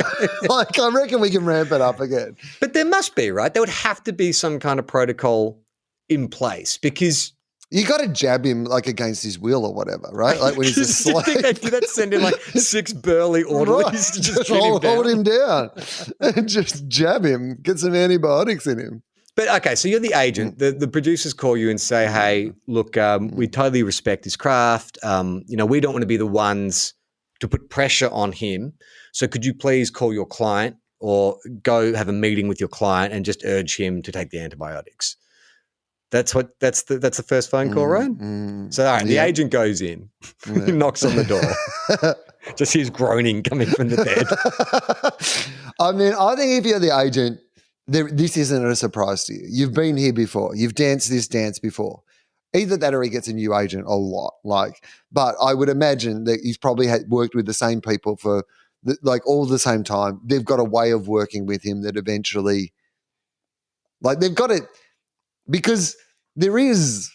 I reckon we can ramp it up again. But there must be, right? There would have to be some kind of protocol in place because you got to jab him against his will or whatever, right? When he's asleep. You think they do that? Send him 6 burly orderlies to just hold him down and just jab him, get some antibiotics in him. But okay, so you're the agent. The producers call you and say, "Hey, look, we totally respect his craft. We don't want to be the ones to put pressure on him. So could you please call your client or go have a meeting with your client and just urge him to take the antibiotics?" That's the first phone call, right? So all right, the agent goes in, he knocks on the door, just hears groaning coming from the bed. I mean, I think if you're the agent, this isn't a surprise to you. You've been here before. You've danced this dance before. Either that or he gets a new agent a lot. But I would imagine that he's probably worked with the same people for all the same time. They've got a way of working with him that eventually, they've got it. Because there is,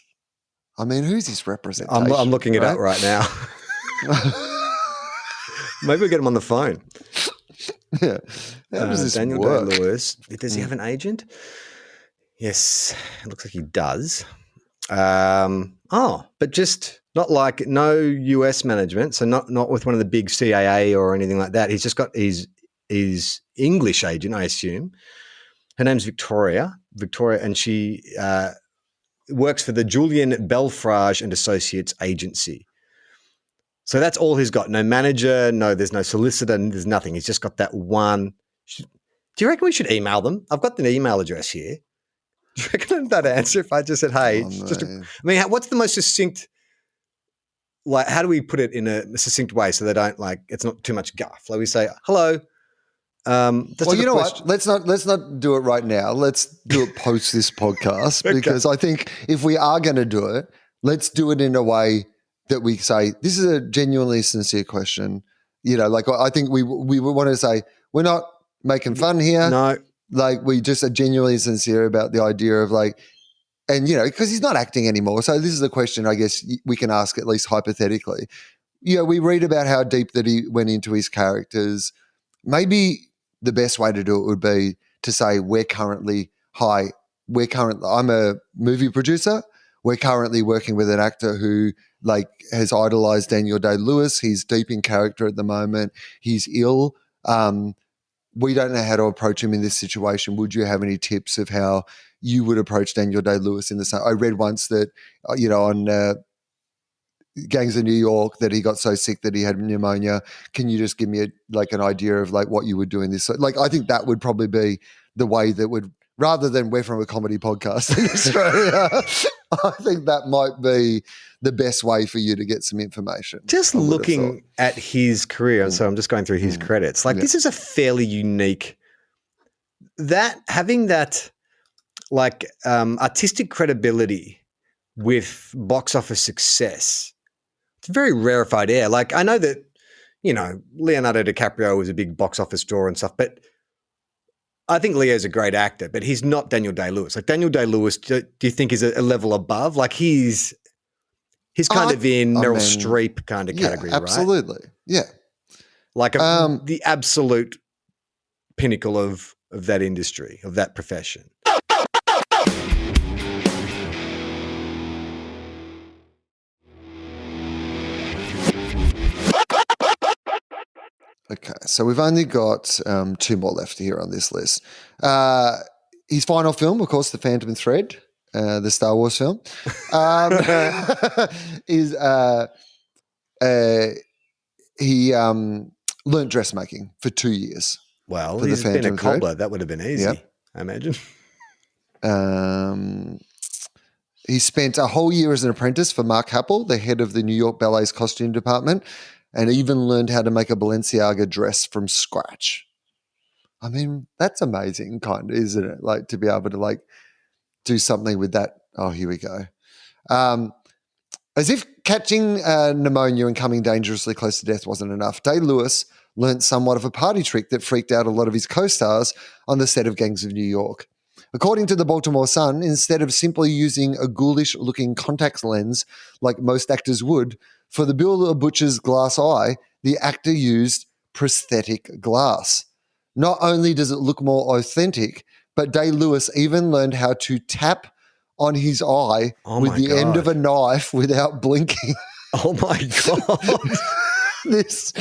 I mean, who's his representation? I'm looking it up right now. Maybe we'll get him on the phone. Yeah. How does this Daniel work? Day-Lewis, does he have an agent? Yes, it looks like he does. But just not like no US management, so not with one of the big CAA or anything like that. He's just got his English agent, I assume. Her name's Victoria, and she works for the Julian Belfrage and Associates agency. So that's all he's got. No manager, there's no solicitor, there's nothing. He's just got that one. Do you reckon we should email them? I've got the email address here. Do you reckon that'd answer if I just said, hey, what's the most succinct, like, how do we put it in a succinct way so they don't, like, it's not too much guff? Like we say, hello. Well, you know what? Let's not do it right now. Let's do it post this podcast because I think if we are going to do it, let's do it in a way that we say, this is a genuinely sincere question. You know, like I think we want to say, we're not making fun here. No. Like we just are genuinely sincere about the idea of like, and you know, because he's not acting anymore. So this is a question I guess we can ask at least hypothetically. You know, we read about how deep that he went into his characters. Maybe the best way to do it would be to say I'm a movie producer. We're currently working with an actor who like has idolized Daniel Day-Lewis. He's deep in character at the moment. He's ill. We don't know how to approach him in this situation. Would you have any tips of how you would approach Daniel Day-Lewis in the same? I read once that, you know, on Gangs of New York that he got so sick that he had pneumonia. Can you just give me an idea of like what you would do in this? Like, I think that would probably be the way that would, rather than we're from a comedy podcast in Australia, I think that might be the best way for you to get some information. Just looking at his career, so I'm just going through his credits. Like this is a fairly unique, having that like artistic credibility with box office success. It's a very rarefied air. Like I know that, you know, Leonardo DiCaprio was a big box office draw and stuff, but I think Leo's a great actor, but he's not Daniel Day-Lewis. Like Daniel Day-Lewis, do you think is a level above? Like he's kind of in Meryl Streep kind of category, right? Absolutely. Yeah. Like the absolute pinnacle of that industry, of that profession. Okay, so we've only got two more left here on this list. His final film, of course, The Phantom Thread, the Star Wars film, is he learnt dressmaking for 2 years. Well, he's been a cobbler. That would have been easy, I imagine. He spent a whole year as an apprentice for Mark Happel, the head of the New York Ballet's costume department, and even learned how to make a Balenciaga dress from scratch. I mean, that's amazing, kind of, isn't it? Like to be able to like do something with that. Oh, here we go. As if catching pneumonia and coming dangerously close to death wasn't enough, Day-Lewis learnt somewhat of a party trick that freaked out a lot of his co-stars on the set of Gangs of New York. According to the Baltimore Sun, instead of simply using a ghoulish-looking contact lens like most actors would, for the Bill Butcher's glass eye, the actor used prosthetic glass. Not only does it look more authentic, but Day-Lewis even learned how to tap on his eye with the end of a knife without blinking. Oh my God. This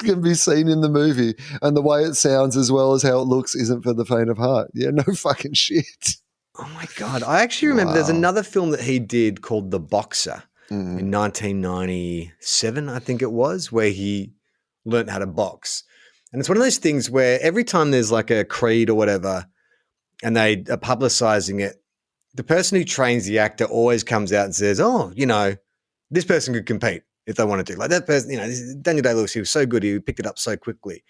can be seen in the movie, and the way it sounds as well as how it looks isn't for the faint of heart. Yeah, no fucking shit. Oh my God. I actually remember there's another film that he did called The Boxer in 1997, I think it was, where he learned how to box. And it's one of those things where every time there's like a Creed or whatever and they are publicizing it, the person who trains the actor always comes out and says, oh, you know, this person could compete if they wanted to. Like that person, you know, Daniel Day-Lewis, he was so good, he picked it up so quickly.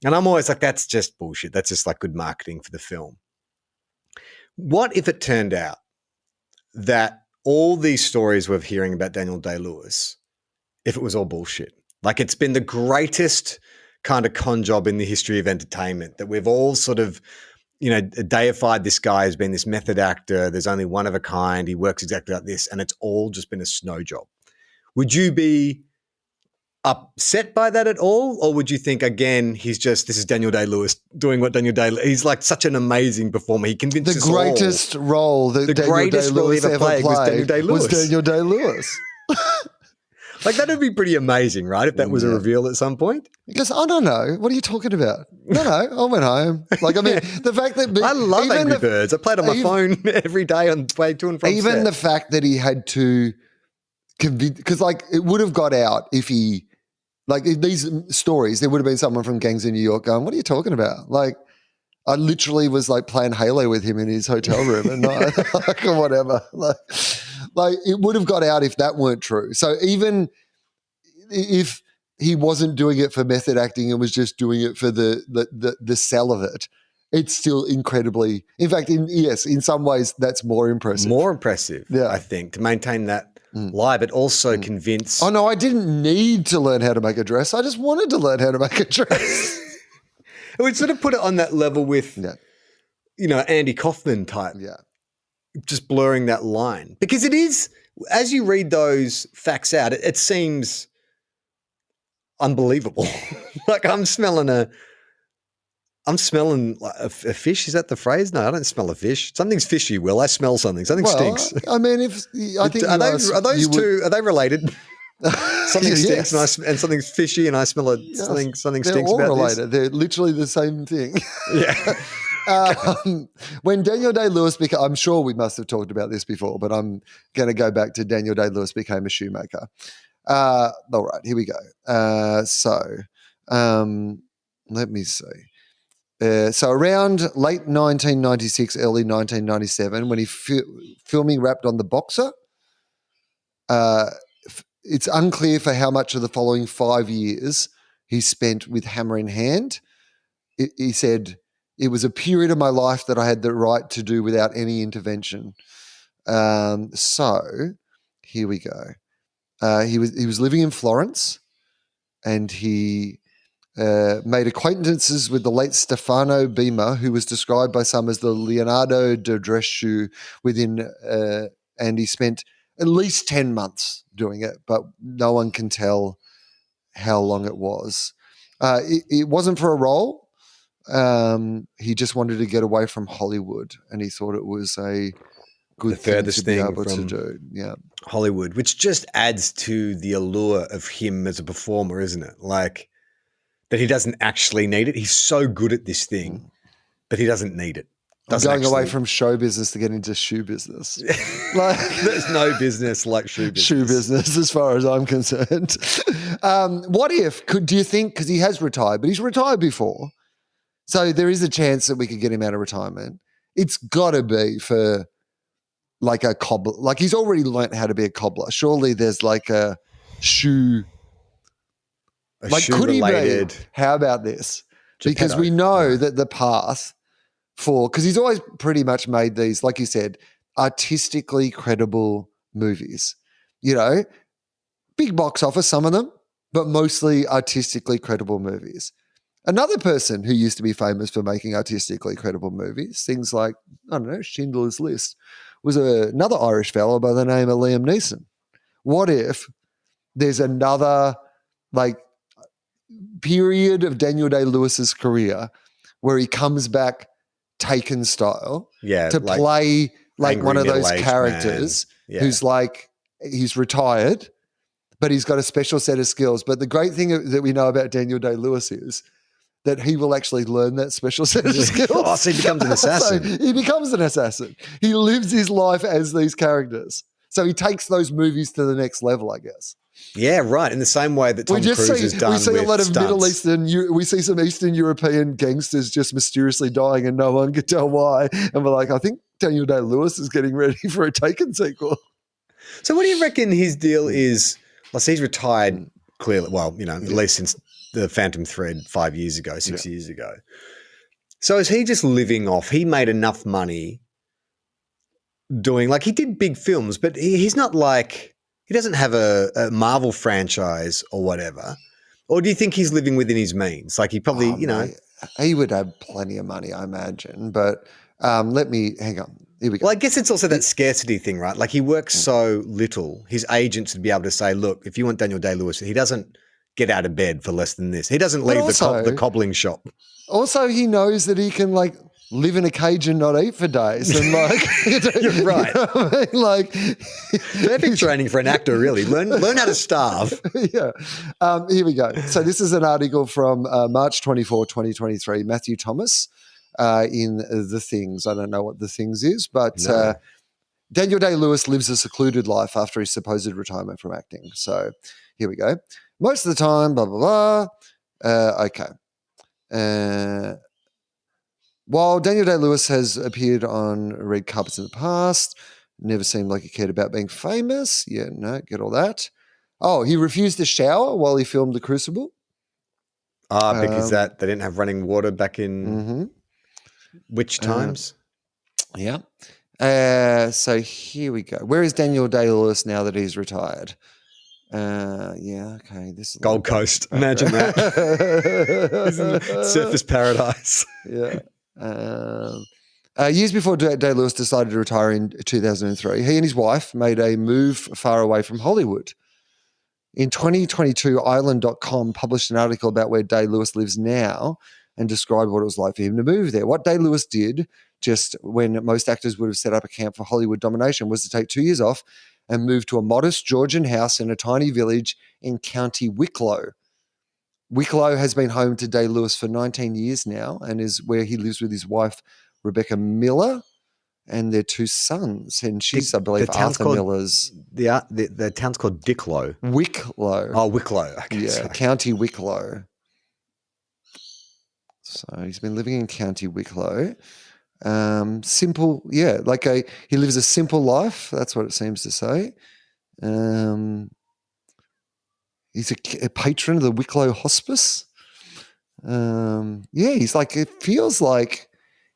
And I'm always like, that's just bullshit. That's just like good marketing for the film. What if it turned out that all these stories we're hearing about Daniel Day-Lewis, if it was all bullshit? Like it's been the greatest kind of con job in the history of entertainment that we've all sort of, you know, deified this guy as being this method actor. There's only one of a kind. He works exactly like this. And it's all just been a snow job. Would you be upset by that at all? Or would you think, again, this is Daniel Day-Lewis doing what Daniel Day-Lewis, he's like such an amazing performer. He convinced us the greatest role that Daniel Day-Lewis ever played was Daniel Day-Lewis. Was Daniel Day-Lewis. Like, that would be pretty amazing, right? If that was a reveal at some point. Because I don't know. What are you talking about? No, I went home. Like, I mean, the fact that I love Angry Birds. I played on my phone every day on the way to and from even set. The fact that he had to convince, because like it would have got out if he, like in these stories, there would have been someone from Gangs in New York going, "What are you talking about?" Like, I literally was like playing Halo with him in his hotel room at night, like, or whatever. Like it would have got out if that weren't true. So even if he wasn't doing it for method acting and was just doing it for the sell of it, it's still incredibly. In fact, in some ways, that's more impressive. More impressive, I think, to maintain that lie, but also convince. Oh no, I didn't need to learn how to make a dress. I just wanted to learn how to make a dress. It would sort of put it on that level with, Andy Kaufman type. Yeah. Just blurring that line. Because it is, as you read those facts out, it seems unbelievable. Like I'm smelling like a fish. Is that the phrase? No, I don't smell a fish. Something's fishy, Will. I smell something. Something stinks. I mean, are they related? Something stinks and something's fishy and I smell something stinks they're all about related. this. They're literally the same thing. Yeah. When Daniel Day-Lewis became, I'm sure we must have talked about this before, but I'm going to go back to Daniel Day-Lewis became a shoemaker. All right, here we go. Let me see. So around late 1996, early 1997, when he filming wrapped on The Boxer, it's unclear for how much of the following 5 years he spent with hammer in hand. He said, "It was a period of my life that I had the right to do without any intervention." So here we go. He was living in Florence, and he made acquaintances with the late Stefano Bima, who was described by some as the Leonardo da Dreschu and he spent at least 10 months doing it, but no one can tell how long it was. It wasn't for a role. He just wanted to get away from Hollywood, and he thought it was a good thing to be able to do. Yeah, Hollywood, which just adds to the allure of him as a performer, isn't it? Like that he doesn't actually need it. He's so good at this thing, but he doesn't need it. Going away from show business to get into shoe business. Like, there's no business like shoe business. Shoe business, as far as I'm concerned. What if? Do you think? Because he has retired, but he's retired before. So there is a chance that we could get him out of retirement. It's got to be for like a cobbler. Like he's already learnt how to be a cobbler. Surely there's like a shoe. Could he be? How about this? Geppetto. Because we know that the path because he's always pretty much made these, like you said, artistically credible movies. Big box office, some of them, but mostly artistically credible movies. Another person who used to be famous for making artistically credible movies, things like, I don't know, Schindler's List, was another Irish fellow by the name of Liam Neeson. What if there's another period of Daniel Day-Lewis's career where he comes back Taken style to play like one of those characters who's like, he's retired, but he's got a special set of skills. But the great thing that we know about Daniel Day-Lewis is that he will actually learn that special set of skills. So he becomes an assassin. So he becomes an assassin. He lives his life as these characters. So he takes those movies to the next level, I guess. Yeah, right. In the same way that Tom Cruise has done with We see a lot of stunts. Middle Eastern, we see some Eastern European gangsters just mysteriously dying and no one can tell why. And we're like, I think Daniel Day-Lewis is getting ready for a Taken sequel. So what do you reckon his deal is? Well, he's retired clearly, at least since the Phantom Thread 6 years ago. So is he just living off? He made enough money doing, he did big films, but he's not like... He doesn't have a Marvel franchise or whatever. Or do you think he's living within his means? Like he probably, he would have plenty of money, I imagine. But let me hang on. Here we go. Well, I guess it's also that scarcity thing, right? Like he works so little. His agents would be able to say, look, if you want Daniel Day-Lewis, he doesn't get out of bed for less than this. He doesn't leave also- the cobbling shop. Also, he knows that he can like live in a cage and not eat for days, and like You're right. You know what I mean? Like Perfect training for an actor, really. Learn how to starve. yeah. Here we go. So this is an article from March 24, 2023, Matthew Thomas in The Things. I don't know what The Things is, but No. Daniel Day-Lewis lives a secluded life after his supposed retirement from acting. So here we go. Most of the time, blah, blah, blah. Okay. While Daniel Day-Lewis has appeared on red carpets in the past, never seemed like he cared about being famous. Yeah, no, get all that. Oh, he refused to shower while he filmed The Crucible. Because they didn't have running water back in Mm-hmm. which times? Yeah. So here we go. Where is Daniel Day-Lewis now that he's retired? Yeah, okay. This is Gold Coast. Imagine that. Surfers paradise. Yeah. Years before Day-Lewis decided to retire in 2003, he and his wife made a move far away from Hollywood. In 2022, Island.com published an article about where Day-Lewis lives now and described what it was like for him to move there. What Day-Lewis did, just when most actors would have set up a camp for Hollywood domination, was to take 2 years off and move to a modest Georgian house in a tiny village in County Wicklow. Wicklow has been home to Day-Lewis for 19 years now and is where he lives with his wife, Rebecca Miller, and their 2 sons. And she's, I believe, Arthur Miller's. The town's called Dicklow. Wicklow. Oh, Wicklow. Okay, Yeah, sorry. County Wicklow. So he's been living in County Wicklow. Simple, yeah, he lives a simple life. That's what it seems to say. He's a patron of the Wicklow Hospice. He's like, it feels like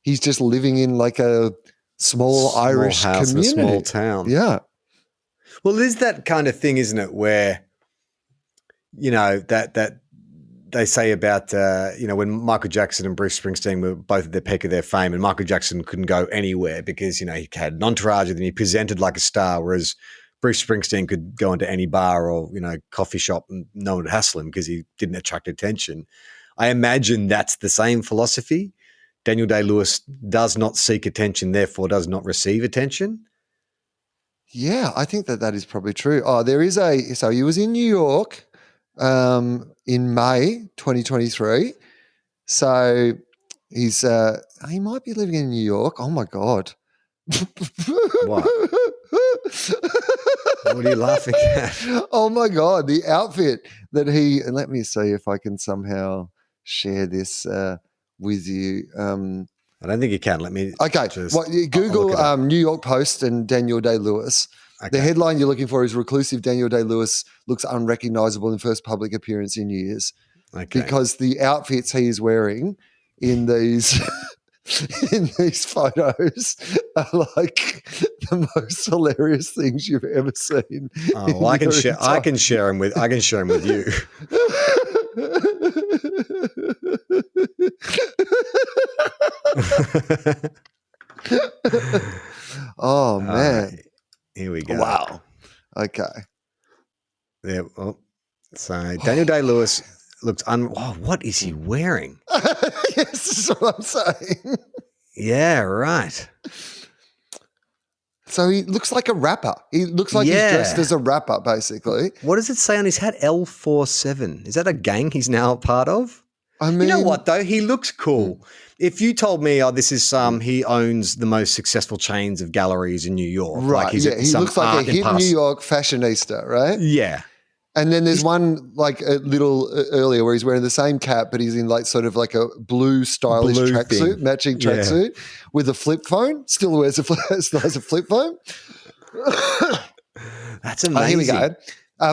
he's just living in like a small Irish house community. in a small town. Yeah. Well, there's that kind of thing, isn't it, where, that they say about, when Michael Jackson and Bruce Springsteen were both at the peak of their fame, and Michael Jackson couldn't go anywhere because, he had an entourage and he presented like a star, whereas Bruce Springsteen could go into any bar or, coffee shop and no one would hassle him because he didn't attract attention. I imagine that's the same philosophy. Daniel Day-Lewis does not seek attention, therefore does not receive attention. Yeah, I think that is probably true. Oh, so he was in New York in May 2023. So he might be living in New York. Oh my God. What? What are you laughing at? Oh my God, the outfit that and let me see if I can somehow share this with you. I don't think you can. Let me. Okay, Google New York Post and Daniel Day-Lewis. Okay. The headline you're looking for is "Reclusive Daniel Day-Lewis looks unrecognizable in first public appearance in years." Okay. Because the outfits he is wearing in these in these photos are like the most hilarious things you've ever seen. Oh, well, I can share them with you. Oh man. Here we go. Wow. Okay. There. Oh, so Daniel Day-Lewis looks what is he wearing? Yes, this is what I'm saying. Yeah, right. So he looks like a rapper. He looks like he's dressed as a rapper, basically. What does it say on his hat? L47. Is that a gang he's now a part of? I mean, you know what though? He looks cool. If you told me, this is he owns the most successive chains of galleries in New York. Right. Like he's he looks like a hit New York fashionista, right? Yeah. And then there's one like a little earlier where he's wearing the same cap, but he's in like sort of like a blue stylish tracksuit, matching tracksuit with a flip phone. Still wears still has a flip phone. That's amazing. Here we go.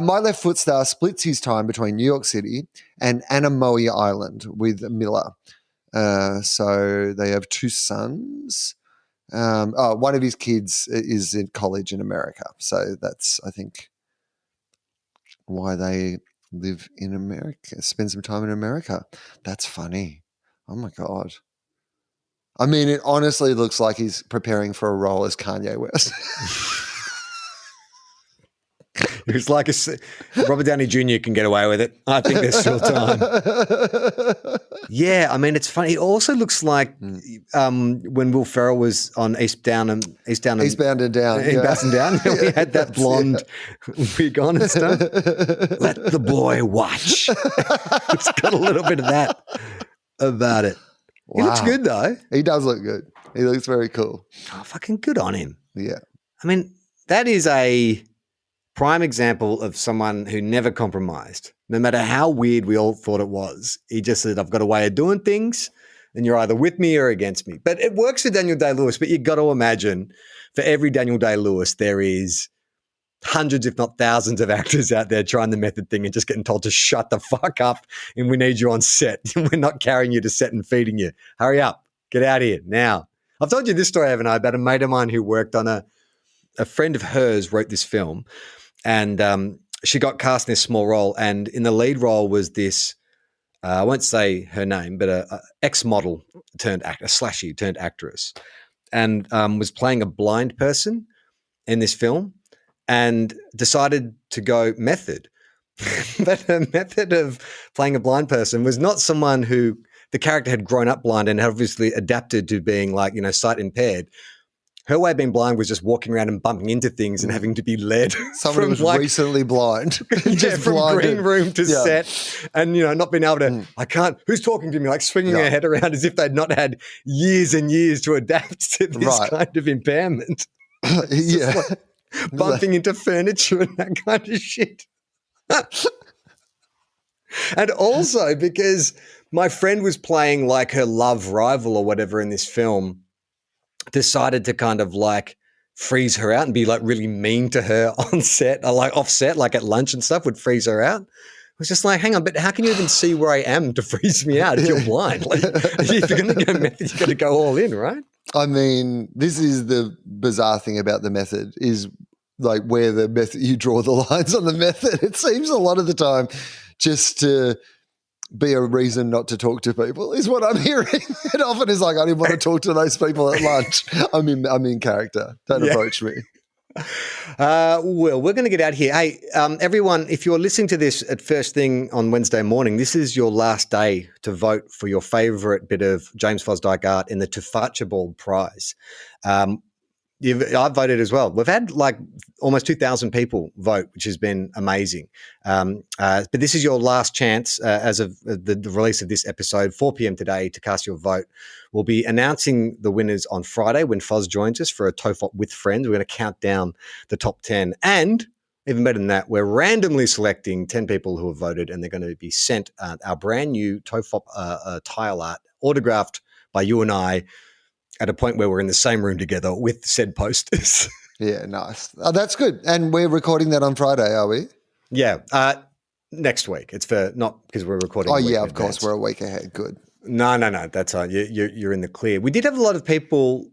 My Left Foot star splits his time between New York City and Anamoe Island with Miller. So they have 2 sons. One of his kids is in college in America. So that's, I think, why they live in America, spend some time in America. That's funny. Oh my God. I mean, it honestly looks like he's preparing for a role as Kanye West. It's like Robert Downey Jr. can get away with it. I think there's still time. Yeah, I mean, it's funny. It also looks like when Will Ferrell was on Eastbound and Down. Eastbound and Down. We had that blonde wig on and stuff. Let the boy watch. It's got a little bit of that about it. He looks good, though. He does look good. He looks very cool. Oh, fucking good on him. Yeah. I mean, that is a prime example of someone who never compromised. No matter how weird we all thought it was, he just said, I've got a way of doing things and you're either with me or against me. But it works for Daniel Day-Lewis, but you've got to imagine for every Daniel Day-Lewis, there is hundreds, if not thousands of actors out there trying the method thing and just getting told to shut the fuck up and we need you on set. We're not carrying you to set and feeding you. Hurry up. Get out of here now. I've told you this story, haven't I, about a mate of mine who worked on a friend of hers wrote this film and she got cast in this small role, and in the lead role was this, I won't say her name, but a ex-model turned actor, a slashy turned actress, and was playing a blind person in this film and decided to go method. But her method of playing a blind person was not someone who the character had grown up blind and had obviously adapted to being like, sight impaired. Her way of being blind was just walking around and bumping into things and having to be led. Someone who was recently blind. Just from green room to set and, not being able to, I can't, who's talking to me? Like swinging her head around as if they'd not had years and years to adapt to this kind of impairment. Bumping into furniture and that kind of shit. And also because my friend was playing like her love rival or whatever in this film, decided to kind of like freeze her out and be like really mean to her on set, or like off set, like at lunch and stuff, would freeze her out. I was just like, hang on, but how can you even see where I am to freeze me out if you're blind? Like, if you're going to go method, you've got to go all in, right? I mean, this is the bizarre thing about the method is like where the method, you draw the lines on the method. It seems a lot of the time just to be a reason not to talk to people is what I'm hearing. It often is like, I didn't want to talk to those people at lunch. I'm in character. Don't approach me. Well, we're going to get out here. Hey, everyone, if you're listening to this at first thing on Wednesday morning, this is your last day to vote for your favourite bit of James Fosdyke art in the TOFOP prize. I've voted as well. We've had like almost 2,000 people vote, which has been amazing. But this is your last chance as of the release of this episode, 4 p.m. today, to cast your vote. We'll be announcing the winners on Friday when Foz joins us for a TOFOP with friends. We're going to count down the top 10. And even better than that, we're randomly selecting 10 people who have voted, and they're going to be sent our brand new TOFOP tile art, autographed by you and I, at a point where we're in the same room together with said posters. Yeah, nice. Oh, that's good. And we're recording that on Friday, are we? Yeah. Next week. It's for not because we're recording. Oh, yeah, of course. We're a week ahead. Good. No. That's all right. You're in the clear. We did have a lot of people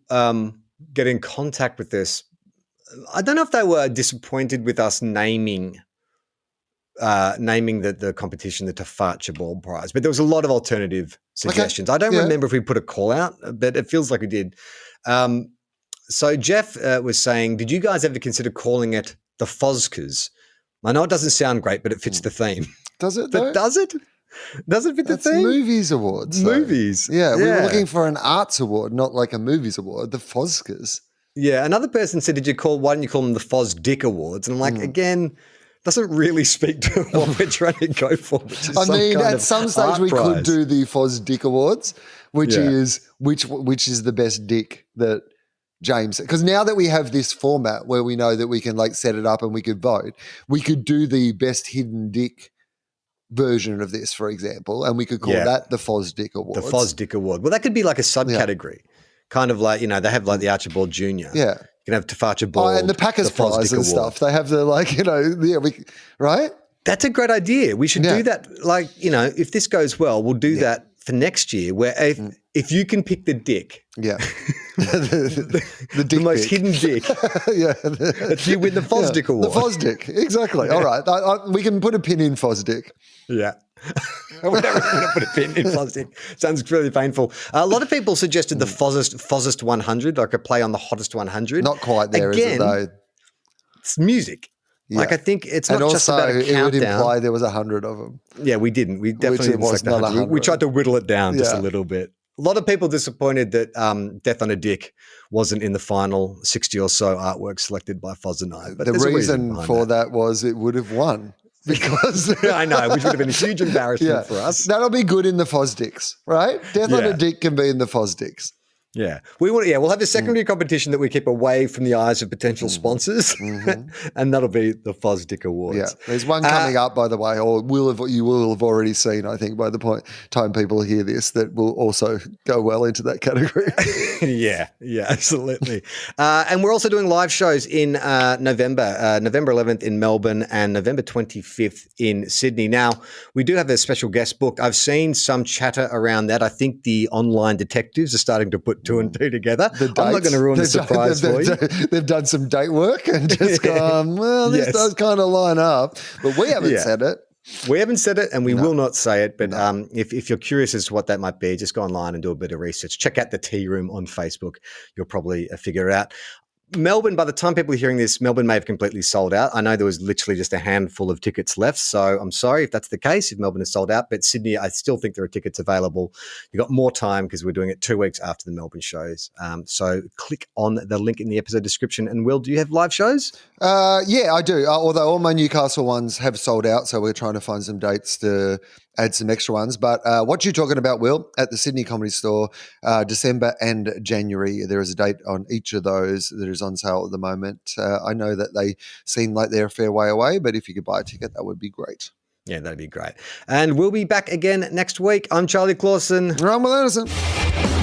get in contact with this. I don't know if they were disappointed with us naming the competition the TOFOP prize, but there was a lot of alternative suggestions. I don't remember if we put a call out, but it feels like we did. So Jeff was saying, did you guys ever consider calling it the Foscas? I know it doesn't sound great, but it fits the theme. Does it? But does it? Does it fit the theme? Movies awards. So. Movies. Yeah, we were looking for an arts award, not like a movies award. The Foscas. Yeah. Another person said, why didn't you call them the Fosdick Awards? And I'm like, again, doesn't really speak to what we're trying to go for. Which is at some stage we could do the Fosdick Awards, which is the best dick that James. Because now that we have this format where we know that we can like set it up and we could vote, we could do the best hidden dick version of this, for example, and we could call that the Fosdick Award. The Fosdick Award. Well, that could be like a subcategory, kind of like they have like the Archibald Jr. Yeah. You can have Archibald. And the Packers prize and stuff. They have the right? That's a great idea. We should do that. Like, if this goes well, we'll do that for next year where if you can pick the dick. Yeah. the dick the most pick. hidden dick. If you win the Fosdick Award. The Fosdick. Exactly. All right. We can put a pin in Fosdick. Yeah. We're never going to put a pin in Fosdick. Sounds really painful. A lot of people suggested the Fozzest 100, like a play on the hottest 100. Not quite there, is it, though? It's music. Like, I think it's and not also, just about a countdown. it would imply there was 100 of them. Yeah, we didn't. We definitely didn't was select not 100. We 100. tried to whittle it down just a Yeah. little bit. A lot of people disappointed that Death on a Dick wasn't in the final 60 or so artwork selected by Foz and I. But The there's a reason behind for that was it would have won. Because I know, which would have been a huge embarrassment for us. That'll be good in the Fosdicks, right? Death on Yeah. a Dick can be in the Fosdicks. Yeah, we'll have a secondary competition that we keep away from the eyes of potential sponsors, and that'll be the Fosdick Awards. Yeah, there's one coming up, by the way, or you will have already seen, I think, by the time people hear this, that will also go well into that category. Yeah, absolutely. And we're also doing live shows in November, November 11th in Melbourne and November 25th in Sydney. Now, we do have a special guest booked. I've seen some chatter around that. I think the online detectives are starting to put two and two together. I'm not going to ruin the surprise for you. They've done some date work and just gone, well, this does kind of line up. But we haven't said it. We haven't said it, and we will not say it. But if you're curious as to what that might be, just go online and do a bit of research. Check out the Tea Room on Facebook. You'll probably figure it out. Melbourne, by the time people are hearing this, Melbourne may have completely sold out. I know there was literally just a handful of tickets left, so I'm sorry if that's the case, if Melbourne is sold out. But Sydney, I still think there are tickets available. You've got more time because we're doing it 2 weeks after the Melbourne shows. So click on the link in the episode description. And Will, do you have live shows? Yeah, I do. Although all my Newcastle ones have sold out, so we're trying to find some dates to add some extra ones. But what you're talking about, Will, at the Sydney Comedy Store, December and January, there is a date on each of those that is on sale at the moment. I know that they seem like they're a fair way away, but if you could buy a ticket, that would be great. Yeah, that'd be great. And we'll be back again next week. I'm Charlie Clausen. I'm Will Anderson.